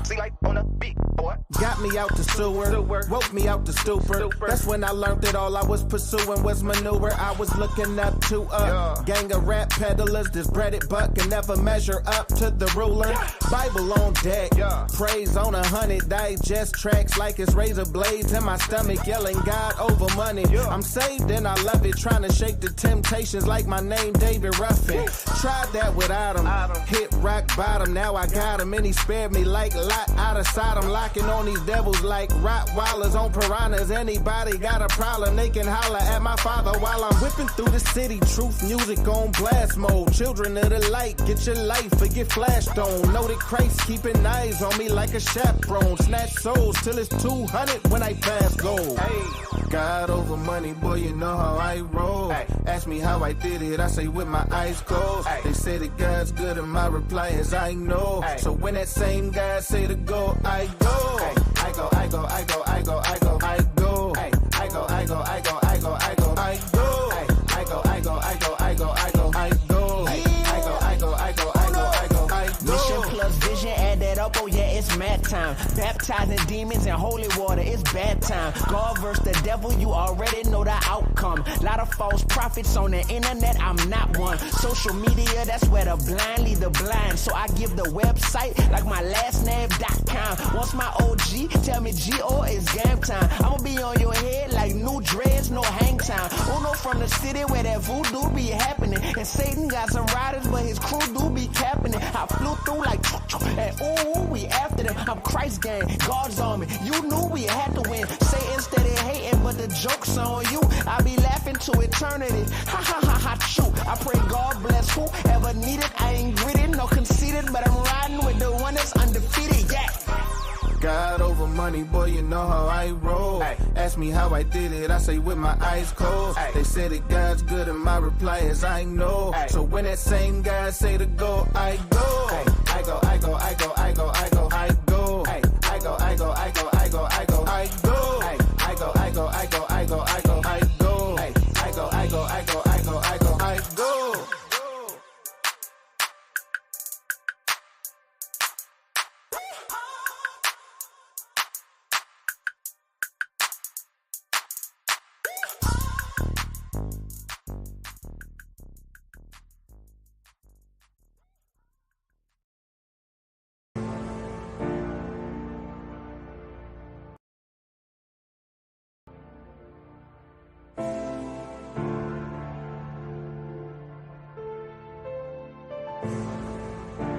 See like on a beat, boy. Got me out the sewer, woke me out the stupor. That's when I learned that all I was pursuing was manure. I was looking up to a gang of rap peddlers. This breaded buck can never measure up to the ruler. Bible on deck, praise on 100. Digest tracks like it's razor blades in my stomach. Yelling God over money. I'm saved and I love it. Trying to shake the temptations like my name David Ruffin. Tried that without him. Hit rock bottom, now I got him. And he spared me like Lot out of Sodom. Locking on these devils like Rottweilers on piranhas. Anybody got a problem, they can holler at my father while I'm whipping through the city. Truth music on blast mode. Children of the light, get your life or get flashed on. Know that Christ keeping eyes on me like a chaperone. Snatch souls till it's 200 when I pass gold. God over money, boy, you know how I roll. Ask me how I did it, I say with my eyes closed. They say that God's good and my reply is I know. So when that same God say to go, I go. I go, I go, I go, I go, I go, I go. I go, I go, I go, I go, I go, I go. I go, I go, I go, I go, I go, I go. I go, I go, I go, I go, I go, I go. Mission plus vision, add that up, oh yeah, it's mad time. Baptizing demons in holy water, it's bad time. God versus the devil, you already know the outcome. Lot of false prophets on the internet, I'm not one. Social media, that's where the blind lead the blind. So I give the website like my last name.com. Once my OG tell me G.O. is game time, I'ma be on your head like new dreads, no hang time. Uno from the city where that voodoo be happening. And Satan got some riders, but his crew do be capping it. I flew through like and ooh, we after them. I'm Christ gang, God's army. You knew we had to win. Satan steady hating, but the joke's on you. I be laughing to eternity. Ha ha ha ha, true. I pray God bless whoever need it. I ain't gritted, no conceited, but I'm riding with the one that's undefeated. Yeah. God over money, boy, you know how I roll. Ask me how I did it, I say with my eyes closed. They say that God's good and my reply is I know. So when that same God say to go, I go. I go, I go, I go, I go, I go, I go. I go, I go, I go, I go, I go, I go. I go, I go, I go, I go, I go, I go. I go, I go, I go, I go, I go, I go.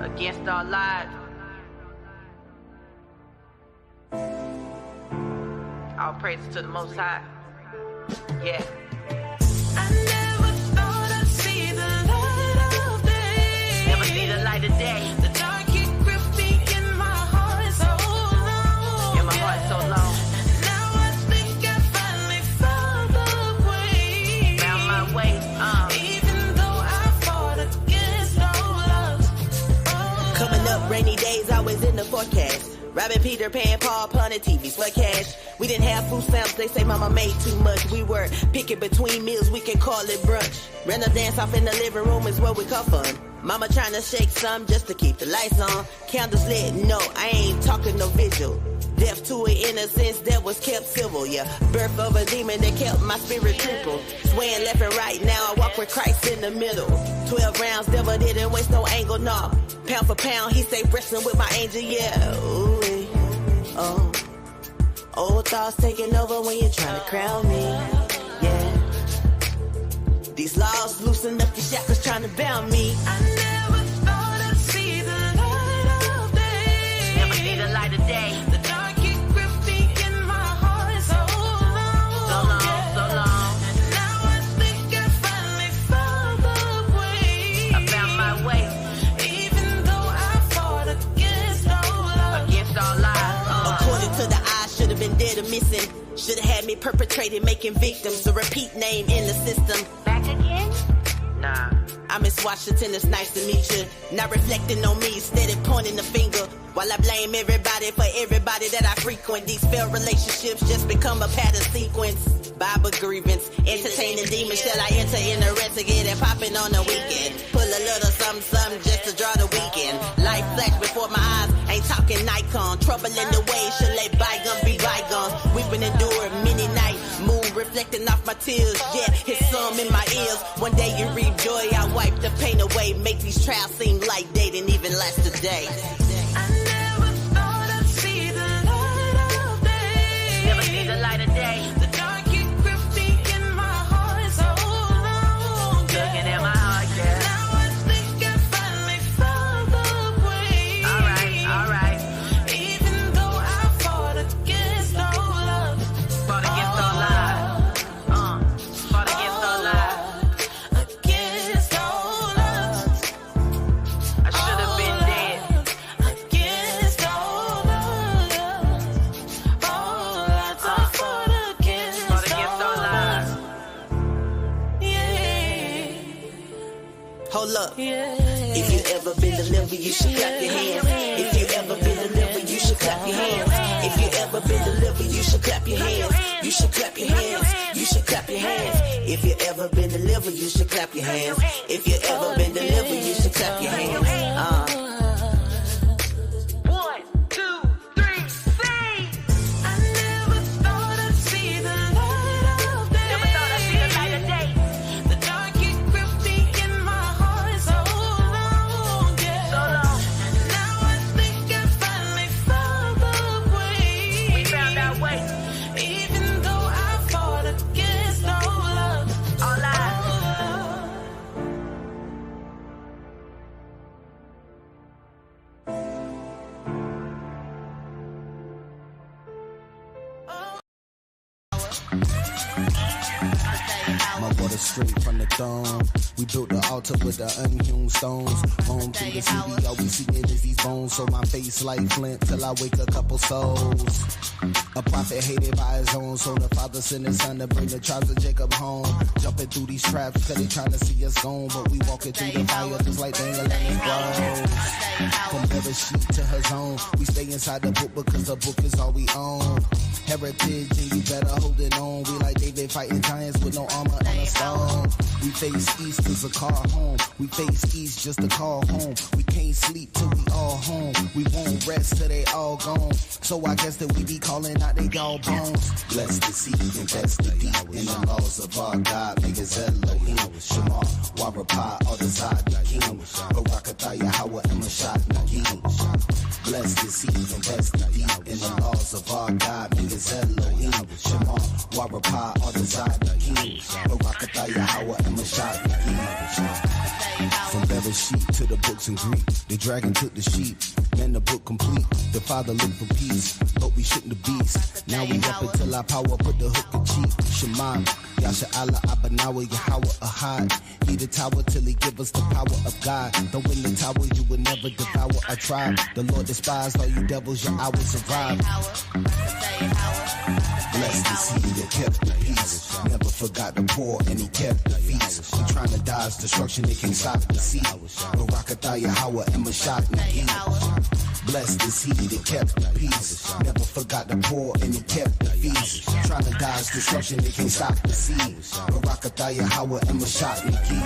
Against our lives, all praises to the Most High. Yeah. I never thought I'd see the light of day. Never see the light of day. The dark it gripped me in my heart so long. In my heart so long. Now I think I finally found the way. Found my way. Even though I fought against all odds. Coming up, rainy days always in the forecast. Robbing Peter Pan, Paul, punted TVs for cash. We didn't have food stamps, they say mama made too much. We were picking between meals, we can call it brunch. Ran a dance off in the living room is where we come from. Mama trying to shake some just to keep the lights on. Candles lit, no, I ain't talking no visual. Death to an innocence that was kept civil, yeah. Birth of a demon that kept my spirit triple. Swaying left and right, now I walk with Christ in the middle. 12 rounds, devil didn't waste no angle, nah. Pound for pound, he stay wrestling with my angel, yeah. Ooh, oh. Old thoughts taking over when you're trying to crown me, yeah. These laws loosen up the shackles trying to bound me. I never thought I'd see the light of day. Never see the light of day. The dark it gripped me in my heart so long. So long, so long. Now I think I finally found the way. I found my way. Even though I fought against all odds. Against all odds. According to the eyes, should have been dead or missing. Should have had me perpetrated, making victims. A repeat name in the system. Back again? Nah. I Miss Washington, it's nice to meet you. Not reflecting on me, steady pointing the finger. While I blame everybody for everybody that I frequent. These failed relationships just become a pattern sequence. Bible grievance, entertaining demons. Shall I enter in a renegade and popping on the weekend? Pull a little something, something just to draw the weekend. Life flash before my eyes, ain't talking Nikon. Trouble in the way, should let bygones be bygones. We've been endured many nights. Moon reflecting off my tears. Yeah, his some in my ears. One day you reap joy, I wipe the pain away. Make these trials seem like they didn't even last a day. I never thought I'd see the light of day. Never see the light of day. The dark it gripping in my heart so long. Looking at my heart, yeah. Now I think I finally found the way. Alright. Even though I fought against all love. Fought against all lies. Fought against all lies. Against all odds. I should have been dead. Against all odds. All odds I fought against all lies. Yeah. Hold up. Yeah. If you ever been delivered, you should clap your hands. If you ever been delivered, you should clap your hands. If you ever been delivered, you should clap your hands. You should clap your hands. You should clap your hands. If you ever been delivered, you should clap your hands. If you ever been delivered, you should clap your hands. 1, 2, 3, sing. I never thought I'd see the light of day. Never thought I'd see the light of day. The dark it gripping in my heart so long, yeah. So long. Now I think I finally found the way. We found our way. Even though I fought against all love. All lies. My water straight from the throne. We built the altar with the unhewn stones. Roam through the city, all we seeing is these bones. So my face like flint till I wake a couple souls. A prophet hated by his own, so the father sent his son to bring the tribes of Jacob home. Jumping through these traps, cause they trying to see us gone. But we walking through the fire just like dangling his bones. From every sheep to her zone, we stay inside the book because the book is all we own. Heritage and you better hold it on. We like David fighting giants with no armor and a stone. We face east as a car home. We face east just to call home. We can't sleep till we all home. We won't rest till they all gone. So I guess that we be calling out they all bones. Bless the seed, invest the deep in the laws of our God. Make it Elohim, Shema, Warapah, all the Zod, the King. Barakatah, Yahweh, and Mashat, Nagim. Bless the seed, invest the deep in the laws of our God. Make it Elohim, Shema, Warapah, all the Zod, the King. Barakatah, Yahweh, and Mashat, Nagim. From Bereshit to the books in Greek, the dragon took the sheep. Man, the book complete. The father looked for peace, but we shook the beast. Now we up until our power put the hook in cheek. Shema, Yasha Allah, Abanawa, Yahweh, Ahad. He the tower till he give us the power of God. Though in the tower you will never devour a tribe. The Lord despised all you devils, your hours survive. Bless the seed that kept the peace. Never forgot the poor and he kept the feast. We trying to dodge destruction, they can't stop the sea. Barakatah, Yahweh, and Mashat, Nagim. Bless the seed that kept the peace. Never forgot the poor and he kept the feast. Trying to dodge destruction, they can't stop the sea. Barakatah, Yahweh, and Mashat, Nagim.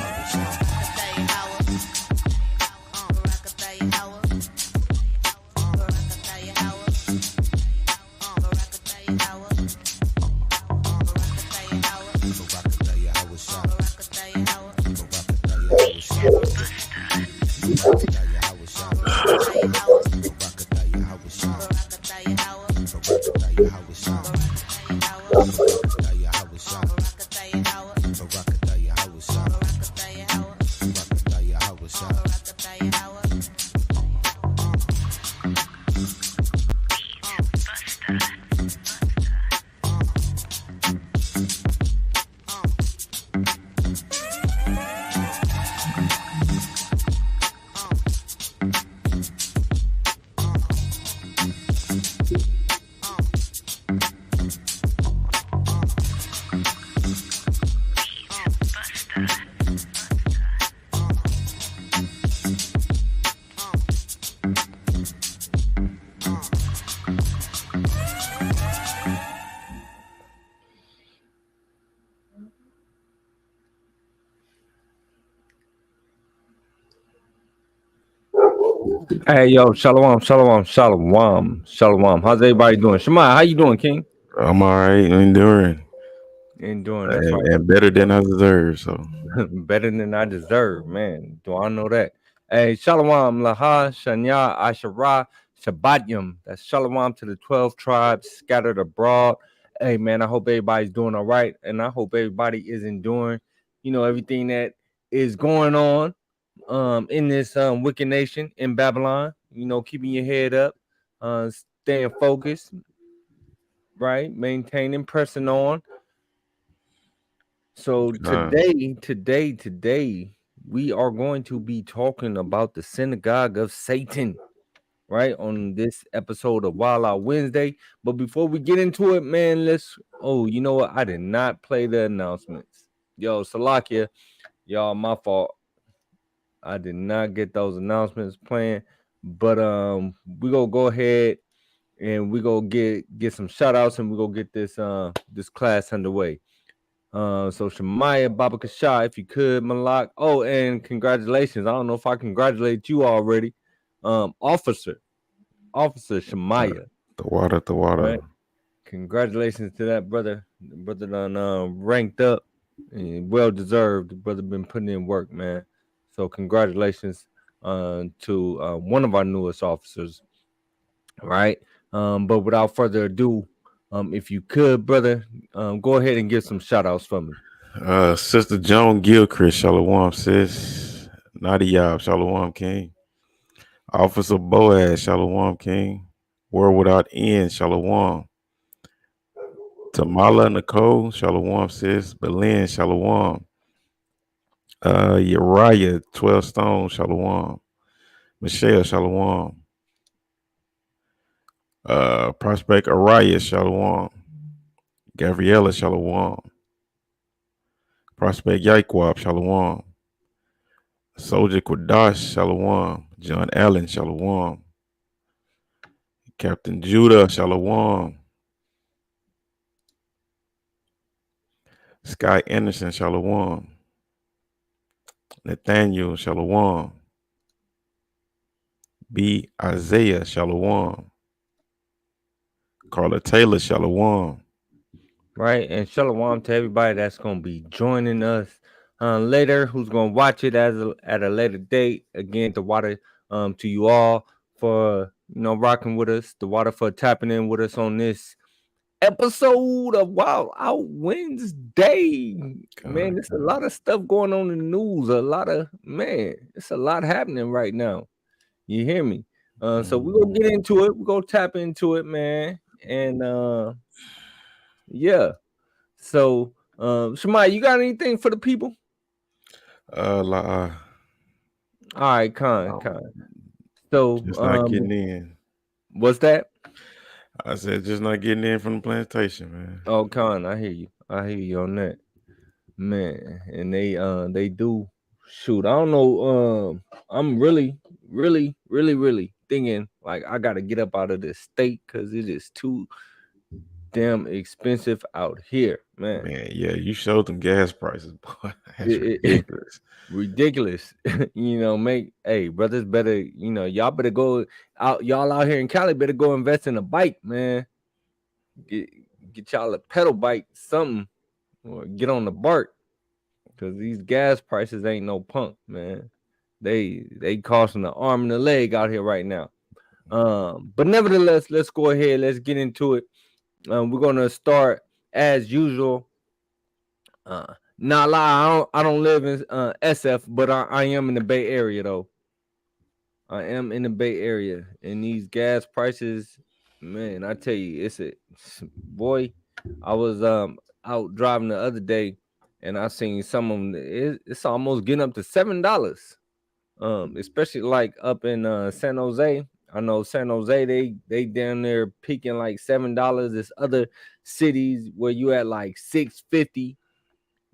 Hey yo, shalom, shalom, shalom, shalom. How's everybody doing? Shemai, how you doing, King? I'm all right, enduring, Ain't doing. That's right. and better than I deserve. So, Better than I deserve, man. Do I know that? Hey, shalom, laha, shanya, ashara, shabbatyum. That's shalom to the 12 tribes scattered abroad. Hey, man, I hope everybody's doing all right, and I hope everybody is enduring, everything that is going on, in this wicked nation in Babylon. Keeping your head up, staying focused, right? Maintaining, pressing on. So uh, today, we are going to be talking about the synagogue of Satan, right? On this episode of Wild Out Wednesday. But before we get into it, man, you know what? I did not play the announcements. Yo, Salakia, y'all, my fault. I did not get those announcements playing. But we gonna go ahead and we gonna get some shout outs and we gonna get this class underway. So Shemaiah Baba Kasha, if you could, Malak. Oh, and congratulations. I don't know if I congratulate you already. Officer Shemaiah. the water. Right. Congratulations to that brother. The brother done ranked up and well deserved. The brother been putting in work, man. So congratulations to one of our newest officers. Right. But without further ado, if you could, brother, go ahead and give some shout outs for me. Sister Joan Gilchrist, Shalom, sis. Nadia, Shalom, King. Officer Boaz, Shalom, King. World Without End, Shalom. Tamala Nicole, Shalom, sis. Berlin, Shalom. Uriah, 12 Stone, Shalom. Michelle, Shalom. Prospect Arias, Shalom. Gabriella, Shalom. Prospect Yaikwab, Shalom. Soldier Quadash, Shalom. John Allen, Shalom. Captain Judah, Shalom. Sky Anderson, Shalom. Nathaniel, Shalom. B. Isaiah, Shalom. Carla Taylor, Shalom. Right, and shalom to everybody that's gonna be joining us later, who's gonna watch it at a later date. Again, the water to you all for rocking with us, the water for tapping in with us on this episode of Wild Out Wednesday. Man, there's a lot of stuff going on in the news. It's a lot happening right now. You hear me? So we're gonna get into it. We're gonna tap into it, man. And yeah. So Shemai, you got anything for the people? La, All right, So just not getting in. what's that? I said just not getting in from the plantation, man. Oh, I hear you. I hear you on that. Man, and they do shoot. I don't know. I'm really thinking like I gotta get up out of this state because it is too damn expensive out here, man. Man, yeah, you showed them gas prices, boy. That's It ridiculous. ridiculous. Hey brothers better, y'all better go out. Y'all out here in Cali better go invest in a bike, man. Get get y'all a pedal bike, something, or get on the BART. Cause these gas prices ain't no punk, man. They costing an arm and a leg out here right now. But nevertheless, let's go ahead. Let's get into it. We're gonna start as usual. Not lie, I don't live in SF, but I am in the Bay Area though. I am in the Bay Area, and these gas prices, man, I tell you, boy. I was out driving the other day, and I seen some of them. It's almost getting up to $7. Especially like up in San Jose. I know San Jose, they down there peaking like $7. There's other cities where you at like 650.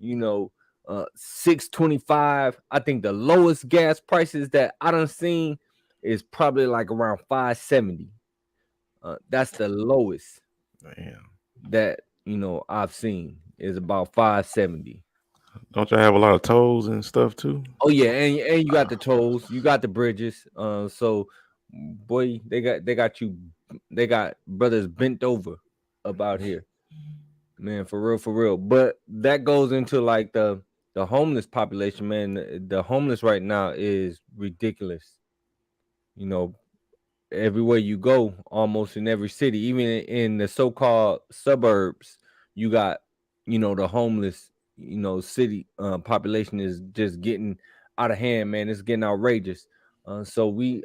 625. I think the lowest gas prices that I done seen is probably like around 570. That's the lowest Damn. that I've seen is about 570. Don't y'all have a lot of tolls and stuff too? Oh yeah, and you got the tolls, you got the bridges. So boy, they got brothers bent over about here, man, for real. But that goes into like the homeless population, man. The homeless right now is ridiculous. You know, everywhere you go, almost in every city, even in the so-called suburbs, you got, the homeless, city population is just getting out of hand, man. It's getting outrageous. So we're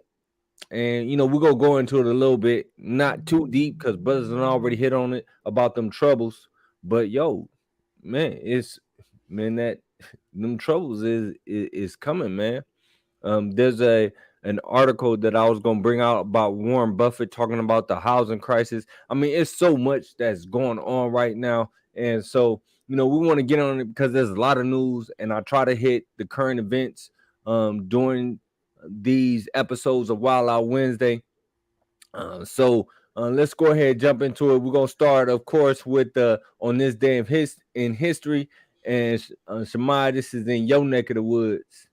gonna go into it a little bit, not too deep, because brothers have already hit on it about them troubles. But yo, man, it's man that them troubles is coming, man. There's an article that I was gonna bring out about Warren Buffett talking about the housing crisis. I mean, it's so much that's going on right now, and so we want to get on it because there's a lot of news, and I try to hit the current events during these episodes of Wild Out Wednesday. So let's go ahead and jump into it. We're gonna start, of course, with on this day of in history, and Shemai, this is in your neck of the woods.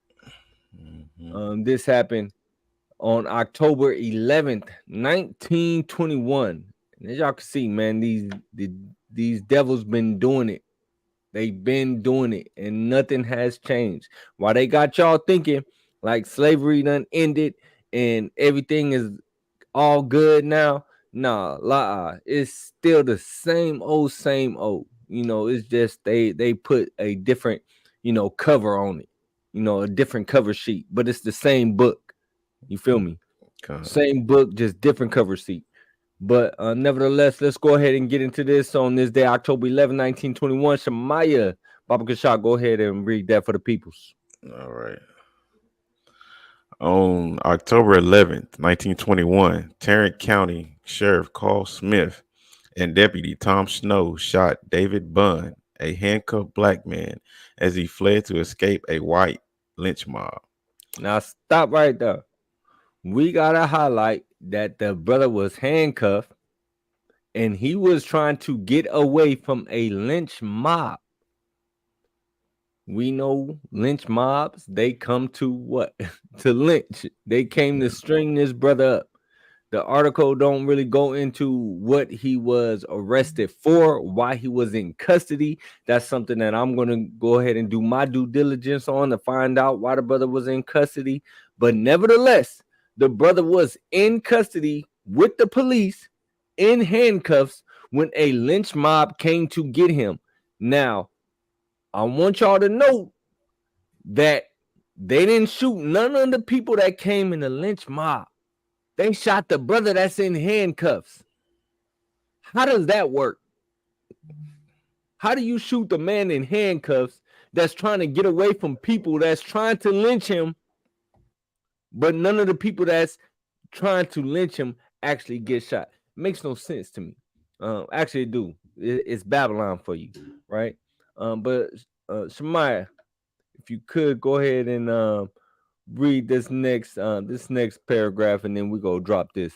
This happened on October 11th, 1921. And as y'all can see, man, these devils been doing it. They've been doing it, and nothing has changed. While they got y'all thinking like slavery done ended and everything is all good now, nah, it's still the same old, same old. It's just they put a different, cover on it, a different cover sheet, but it's the same book. You feel me? Same book, just different cover sheet. But nevertheless, let's go ahead and get into this on this day, October 11, 1921. Shemaiah, Baba Kashak, go ahead and read that for the peoples. All right. On October 11th, 1921, Tarrant County Sheriff Carl Smith and Deputy Tom Snow shot David Bunn, a handcuffed black man, as he fled to escape a white lynch mob. Now, stop right there. We got to highlight that the brother was handcuffed and he was trying to get away from a lynch mob. We know lynch mobs, they come to what? To lynch. They came to string this brother up. The article don't really go into what he was arrested for, why he was in custody. That's something that I'm going to go ahead and do my due diligence on to find out why the brother was in custody. But nevertheless, the brother was in custody with the police in handcuffs when a lynch mob came to get him. Now, I want y'all to know that they didn't shoot none of the people that came in the lynch mob. They shot the brother that's in handcuffs. How does that work? How do you shoot the man in handcuffs that's trying to get away from people that's trying to lynch him, but none of the people that's trying to lynch him actually get shot? Makes no sense to me. Actually, it do. It's Babylon for you, right? But Shemaiah, if you could go ahead and read this next paragraph, and then we go drop this.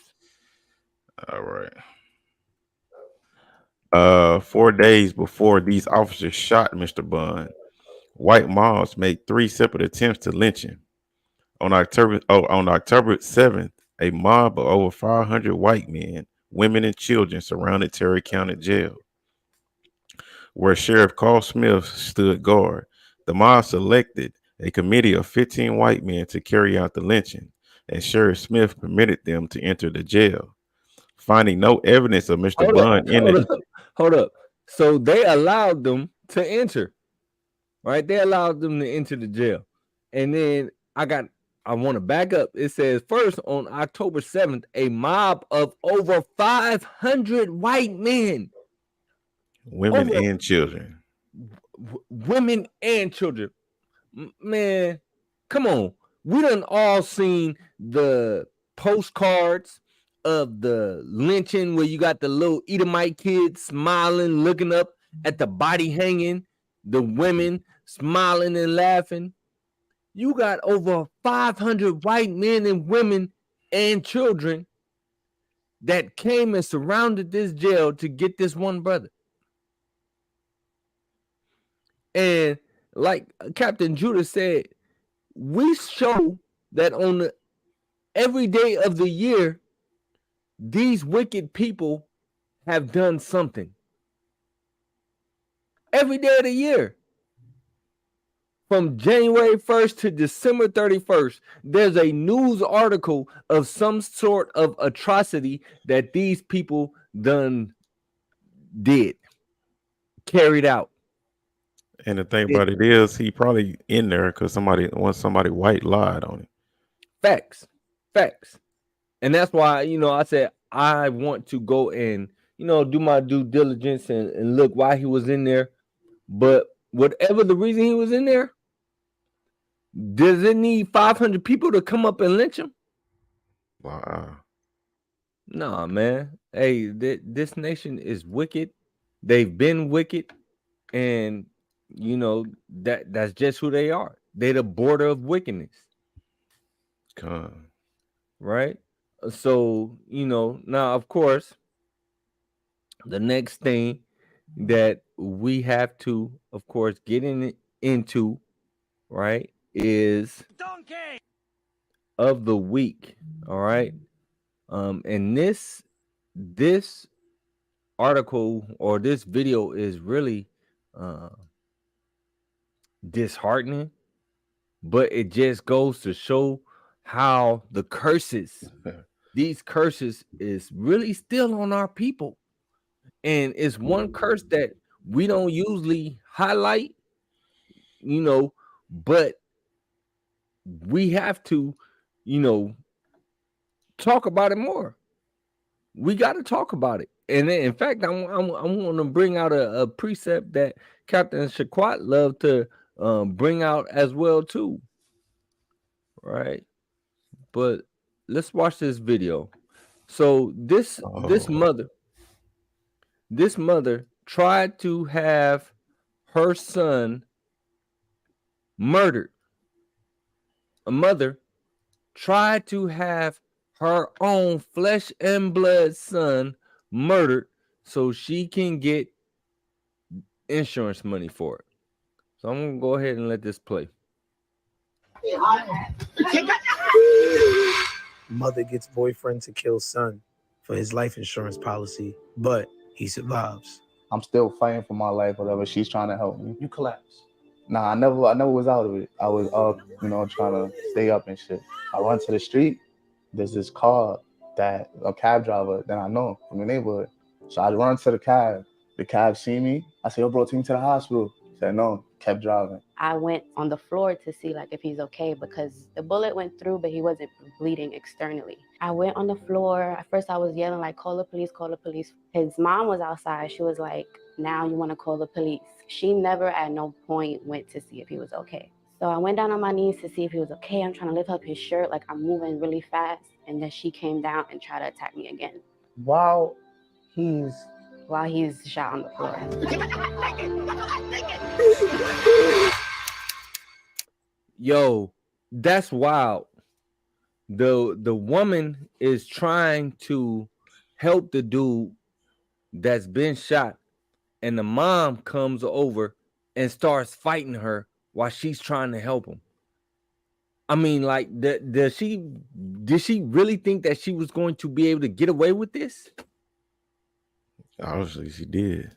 All right. 4 days before these officers shot Mr. Bunn, white mobs made 3 separate attempts to lynch him. On October 7th, a mob of over 500 white men, women, and children surrounded Terry County Jail, where Sheriff Carl Smith stood guard. The mob selected a committee of 15 white men to carry out the lynching, and Sheriff Smith permitted them to enter the jail. Finding no evidence of Mr. Bunn in it. Hold up. So they allowed them to enter, right? They allowed them to enter the jail. And then I want to back up. It says first on October 7th, a mob of over 500 white men, Women and children. Women and children. Man, come on. We done all seen the postcards of the lynching where you got the little Edomite kids smiling, looking up at the body hanging, the women smiling and laughing. You got over 500 white men and women and children that came and surrounded this jail to get this one brother. And like Captain Judah said, we show that on every day of the year, these wicked people have done something. Every day of the year. From January 1st to December 31st, there's a news article of some sort of atrocity that these people did, carried out. And the thing about it is, he probably in there because somebody white lied on him. Facts. And that's why, I said I want to go and, do my due diligence and look why he was in there. But whatever the reason he was in there, does it need 500 people to come up and lynch him? Wow. Nah, man. Hey, this nation is wicked. They've been wicked, and that's just who they are. They're the border of wickedness. Right? So, now of course, the next thing that we have to, of course, get into, right, is Donkey of the week. All right. And this article or this video is really disheartening, but it just goes to show how the curses, these curses, is really still on our people. And it's one curse that we don't usually highlight, but we have to, talk about it more. We got to talk about it. And in fact, I want to bring out a precept that Captain Shaquat loved to bring out as well too. Right? But let's watch this video. So this mother tried to have her son murdered. A mother tried to have her own flesh and blood son murdered so she can get insurance money for it. So I'm gonna go ahead and let this play. Mother gets boyfriend to kill son for his life insurance policy, but he survives. I'm still fighting for my life, whatever. She's trying to help me. You collapse. Nah, I never was out of it. I was up, trying to stay up and shit. I run to the street. There's this car that a cab driver that I know from the neighborhood. So I run to the cab. The cab see me. I said, "Yo, bro, take me to the hospital." He said no, kept driving. I went on the floor to see if he's okay because the bullet went through, but he wasn't bleeding externally. I went on the floor. At first I was yelling call the police, call the police. His mom was outside. She was like, "Now you want to call the police." She never at no point went to see if he was okay. So I went down on my knees to see if he was okay. I'm trying to lift up his shirt, I'm moving really fast. And then she came down and tried to attack me again. While he's shot on the floor. Yo, that's wild. The woman is trying to help the dude that's been shot, and the mom comes over and starts fighting her while she's trying to help him. I mean, did she really think that she was going to be able to get away with this? Obviously, she did.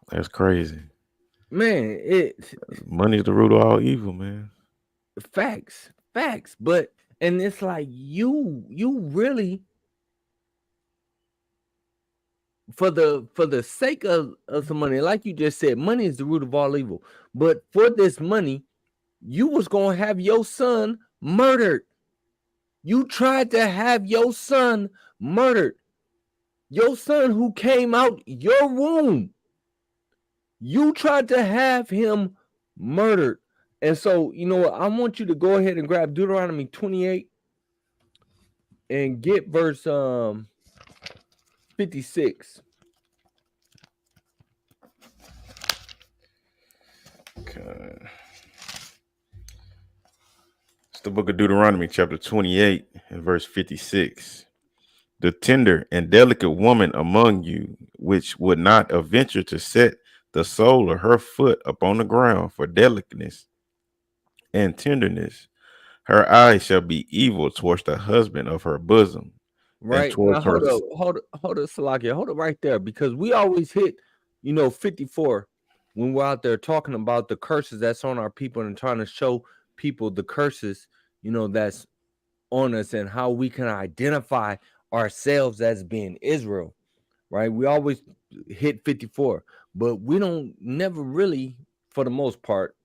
That's crazy, man. Money's the root of all evil, man. Facts. But and it's you really, for the sake of some money, like you just said, money is the root of all evil. But for this money, you was gonna have your son murdered. You tried to have your son murdered. Your son who came out your womb. You tried to have him murdered. And so, you know what? I want you to go ahead and grab Deuteronomy 28 and get verse 56. Okay. It's the book of Deuteronomy, chapter 28 and verse 56. The tender and delicate woman among you, which would not adventure to set the sole of her foot upon the ground for delicateness and tenderness. Her eyes shall be evil towards the husband of her bosom, and Right now, towards her. hold up, Salakia, hold up right there, because we always hit, 54 when we're out there talking about the curses that's on our people and trying to show people the curses, that's on us and how we can identify ourselves as being Israel, right? We always hit 54, but we don't never really, for the most part,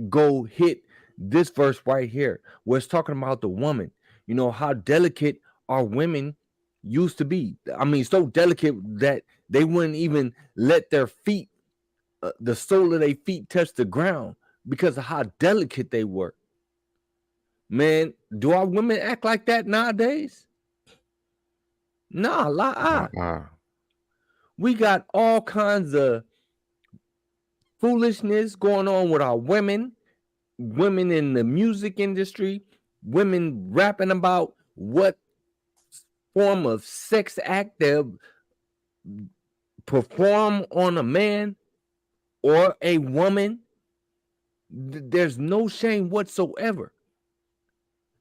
go hit this verse right here where it's talking about the woman, how delicate our women used to be. I mean, so delicate that they wouldn't even let their feet, the sole of their feet, touch the ground because of how delicate they were. Man, do our women act like that nowadays? Nah, we got all kinds of foolishness going on with our women in the music industry, women rapping about what form of sex act they'll perform on a man or a woman. There's no shame whatsoever.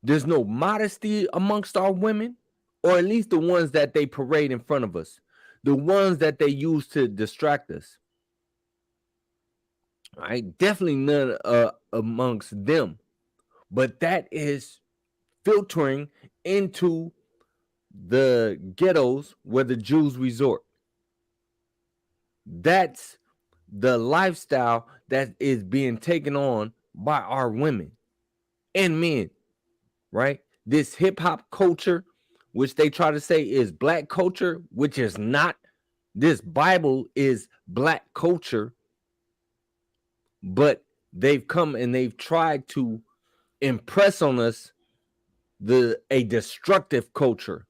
There's no modesty amongst our women, or at least the ones that they parade in front of us, the ones that they use to distract us. Right? Definitely none amongst them. But that is filtering into the ghettos where the Jews resort. That's the lifestyle that is being taken on by our women and men, right? This hip hop culture, which they try to say is black culture, which is not. This Bible is black culture, but they've come and they've tried to impress on us a destructive culture,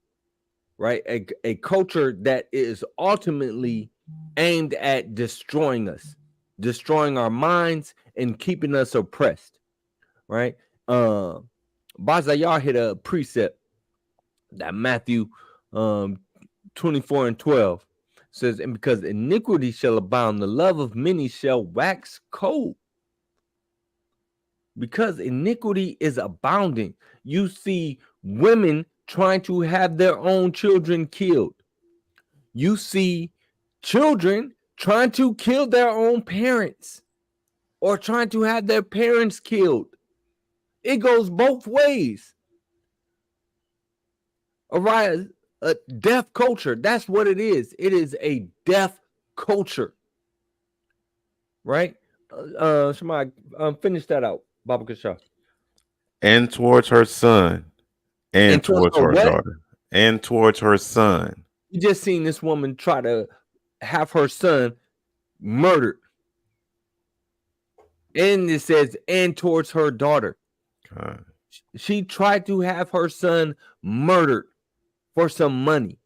right? A culture that is ultimately aimed at destroying us, destroying our minds and keeping us oppressed, right? Bazayar hit a precept that Matthew 24:12 says, and because iniquity shall abound, the love of many shall wax cold. Because iniquity is abounding, you see women trying to have their own children killed. You see children trying to kill their own parents or trying to have their parents killed. It goes both ways. All right, a deaf culture. That's what it is. It is a deaf culture. Right? Somebody finish that out, Baba Kasha. And towards her son, and towards her what? daughter, and towards her son. You just seen this woman try to have her son murdered. And it says, and towards her daughter. God. She tried to have her son murdered for some money.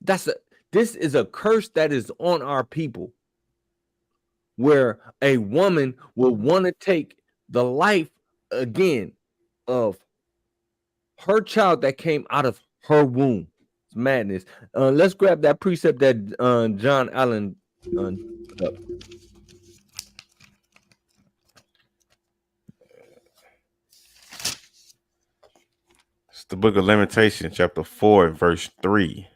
This is a curse that is on our people, where a woman will want to take the life again of her child that came out of her womb. It's madness. Let's grab that precept that John Allen put up. It's the book of Lamentations, chapter 4, verse 3.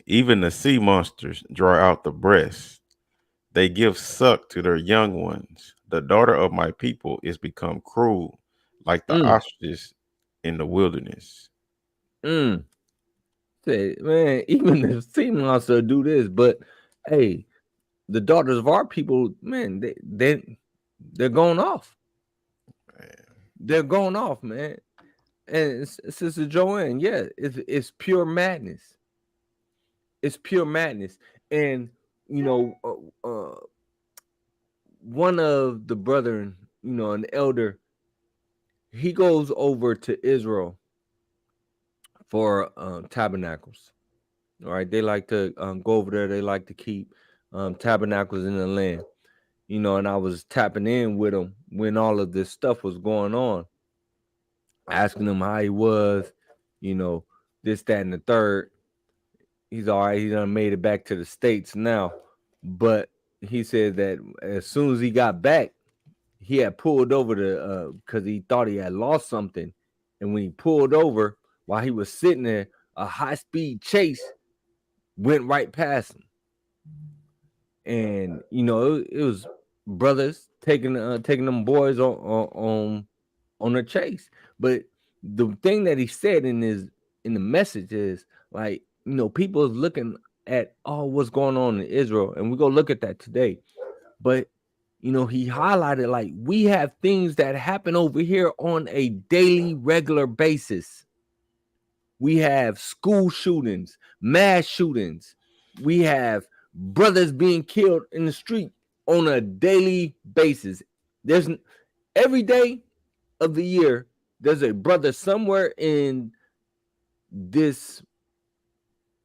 Even the sea monsters draw out the breast. They give suck to their young ones. The daughter of my people is become cruel, like the ostriches in the wilderness. Say, man, even the sea monster do this, but hey, the daughters of our people, man, they're going off. They're going off, man. And Sister Joanne, yeah, it's pure madness. It's pure madness. And one of the brethren, an elder, he goes over to Israel for tabernacles. All right, they like to go over there. They like to keep tabernacles in the land, and I was tapping in with him when all of this stuff was going on, asking him how he was, this, that, and the third. He's all right. He done made it back to the States now. But he said that as soon as he got back, he had pulled over to because he thought he had lost something, and when he pulled over while he was sitting there, a high speed chase went right past him, and it was brothers taking them boys on a chase. But the thing that he said in the message is like, people is looking at what's going on in Israel, and we go look at that today. But he highlighted like we have things that happen over here on a daily, regular basis. We have school shootings, mass shootings. We have brothers being killed in the street on a daily basis. There's every day of the year, there's a brother somewhere this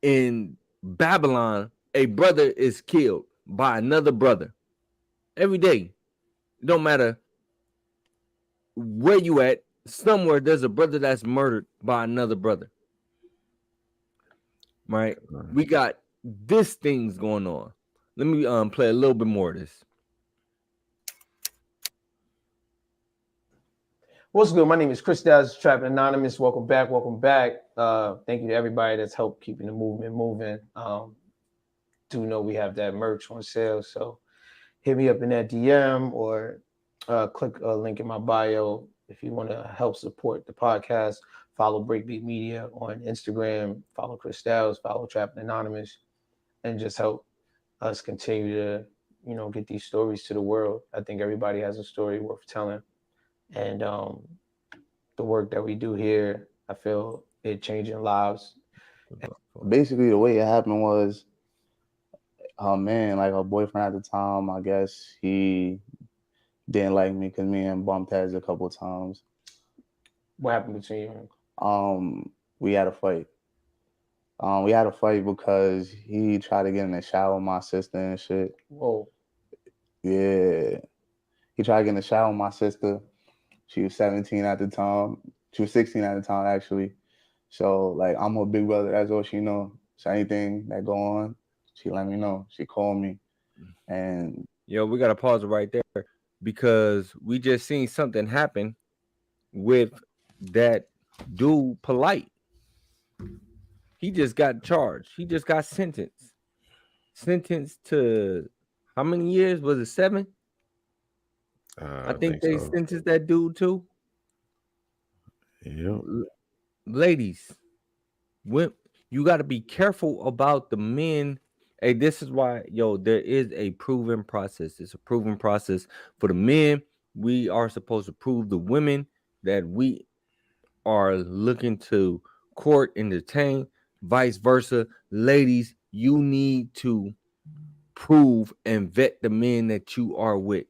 in Babylon. A brother is killed by another brother every day. It don't matter where you at. Somewhere there's a brother that's murdered by another brother. Right? We got this things going on. Let me play a little bit more of this. What's good? My name is Chris Daz, Trapping Anonymous. Welcome back. Welcome back. Thank you to everybody that's helped keeping the movement moving. Do know we have that merch on sale, so hit me up in that DM or click a link in my bio if you want to help support the podcast. Follow Breakbeat Media on Instagram. Follow Chris Styles. Follow Trapping Anonymous, and just help us continue to, get these stories to the world. I think everybody has a story worth telling, and the work that we do here, I feel it changing lives. Basically, the way it happened was, man, like her boyfriend at the time, I guess he didn't like me because me and bumped heads a couple of times. What happened between you? We had a fight. We had a fight because he tried to get in the shower with my sister and shit. Whoa. Yeah. He tried to get in the shower with my sister. She was 17 at the time. She was 16 at the time, actually. So, like, I'm her big brother. That's all she know. So anything that go on, she let me know. She called me. And we got to pause it right there because we just seen something happen with that dude Polite. He just got charged. He just got sentenced. Sentenced to how many years? Was it 7? I think they so. sentenced that dude too. Yep. Ladies, you got to be careful about the men. Hey, this is why, there is a proven process. It's a proven process for the men. We are supposed to prove the women that we are looking to court and detain. Vice versa, ladies, you need to prove and vet the men that you are with.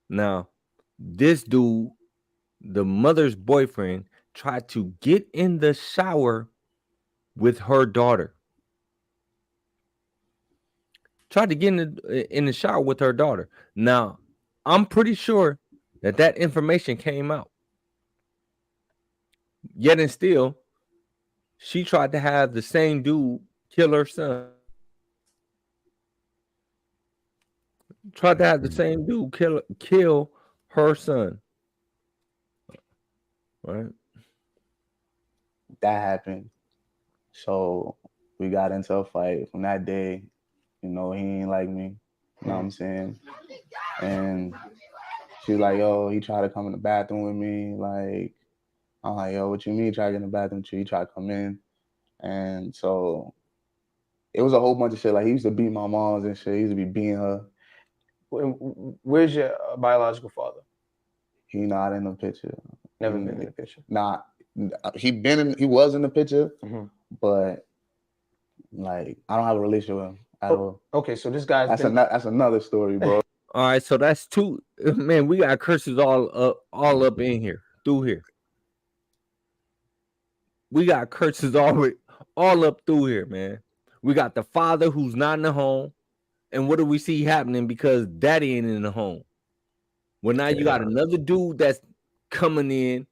Now, this dude, the mother's boyfriend, tried to get in the shower with her daughter. Tried to get in the shower with her daughter. Now, I'm pretty sure that information came out. Yet and still, she tried to have the same dude kill her son. Tried to have the same dude kill her son. Right? that happened. So we got into a fight. From that day, he ain't like me. You know what I'm saying? And she was like, yo, he tried to come in the bathroom with me. Like, I'm like, yo, what you mean he tried to get in the bathroom with you? He tried to come in. And so it was a whole bunch of shit. Like, he used to beat my moms and shit. He used to be beating her. Where's your biological father? He not in the picture. Never been in the picture. Nah, he was in the picture, but like I don't have a relationship with him at all. Okay, so this guy's that's another story, bro. All right, so that's 2. Man, we got curses all up in here, through here. We got curses all up through here, man. We got the father who's not in the home, and what do we see happening because daddy ain't in the home? Well, now you got another dude that's coming in,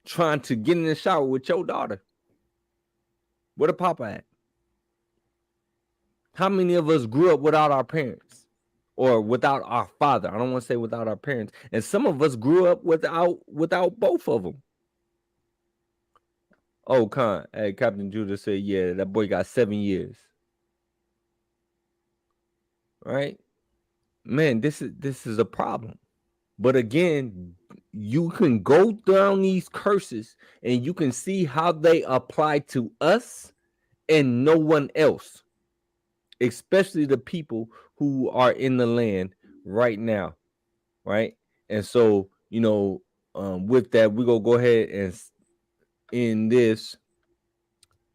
trying to get in the shower with your daughter. Where the papa at? How many of us grew up without our parents or without our father? I don't want to say without our parents. And some of us grew up without both of them. Oh, hey, Captain Judah said, yeah, that boy got 7 years. Right? Man, this is a problem. But again, you can go down these curses and you can see how they apply to us and no one else, especially the people who are in the land right now, right? And so, with that, we're going to go ahead and end this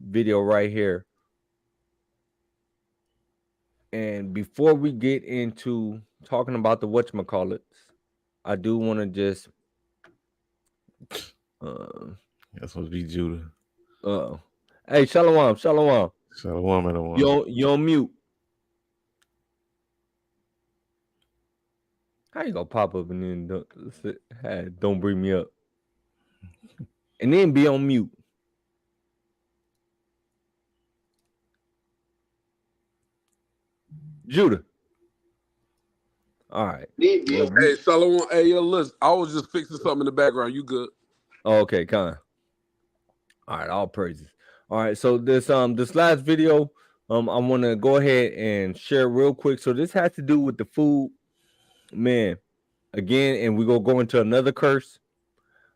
video right here. And before we get into talking about the whatchamacallits, I do want to just that's supposed to be Judah. Hey, Shalom. Shalom, You on mute. How you gonna pop up and then don't bring me up? And then be on mute. Judah. All right. Hey, Shalom. Hey, yo, listen, I was just fixing something in the background. You good? Oh, okay, Con. All right, all praises. All right, so this last video, I want to go ahead and share real quick. So this has to do with the food, man. Again, and we're gonna go into another curse.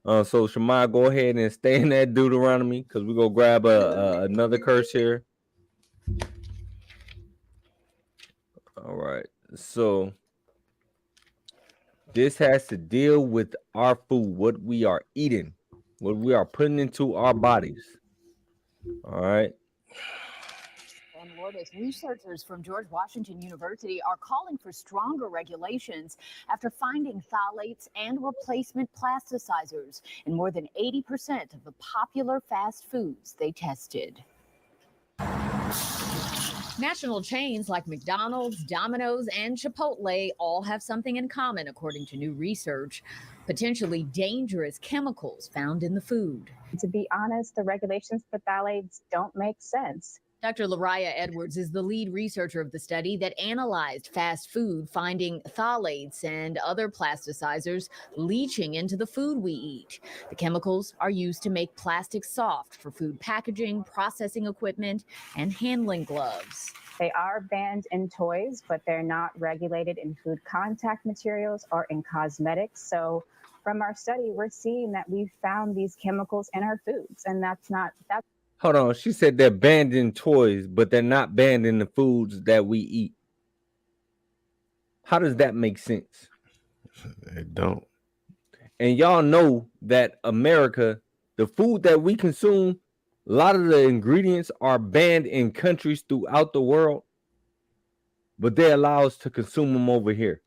So Shemai, go ahead and stay in that Deuteronomy because we're gonna grab another curse here. All right, so this has to deal with our food, what we are eating, what we are putting into our bodies. All right. And Lourdes, researchers from George Washington University are calling for stronger regulations after finding phthalates and replacement plasticizers in more than 80% of the popular fast foods they tested. National chains like McDonald's, Domino's, and Chipotle all have something in common, according to new research: potentially dangerous chemicals found in the food. To be honest, the regulations for phthalates don't make sense. Dr. Lariah Edwards is the lead researcher of the study that analyzed fast food, finding phthalates and other plasticizers leaching into the food we eat. The chemicals are used to make plastic soft for food packaging, processing equipment, and handling gloves. They are banned in toys, but they're not regulated in food contact materials or in cosmetics. So from our study, we're seeing that we've found these chemicals in our foods, and that's Hold on. She said they're banned in toys, but they're not banned in the foods that we eat. How does that make sense? It don't. And y'all know that America, the food that we consume, a lot of the ingredients are banned in countries throughout the world, but they allow us to consume them over here.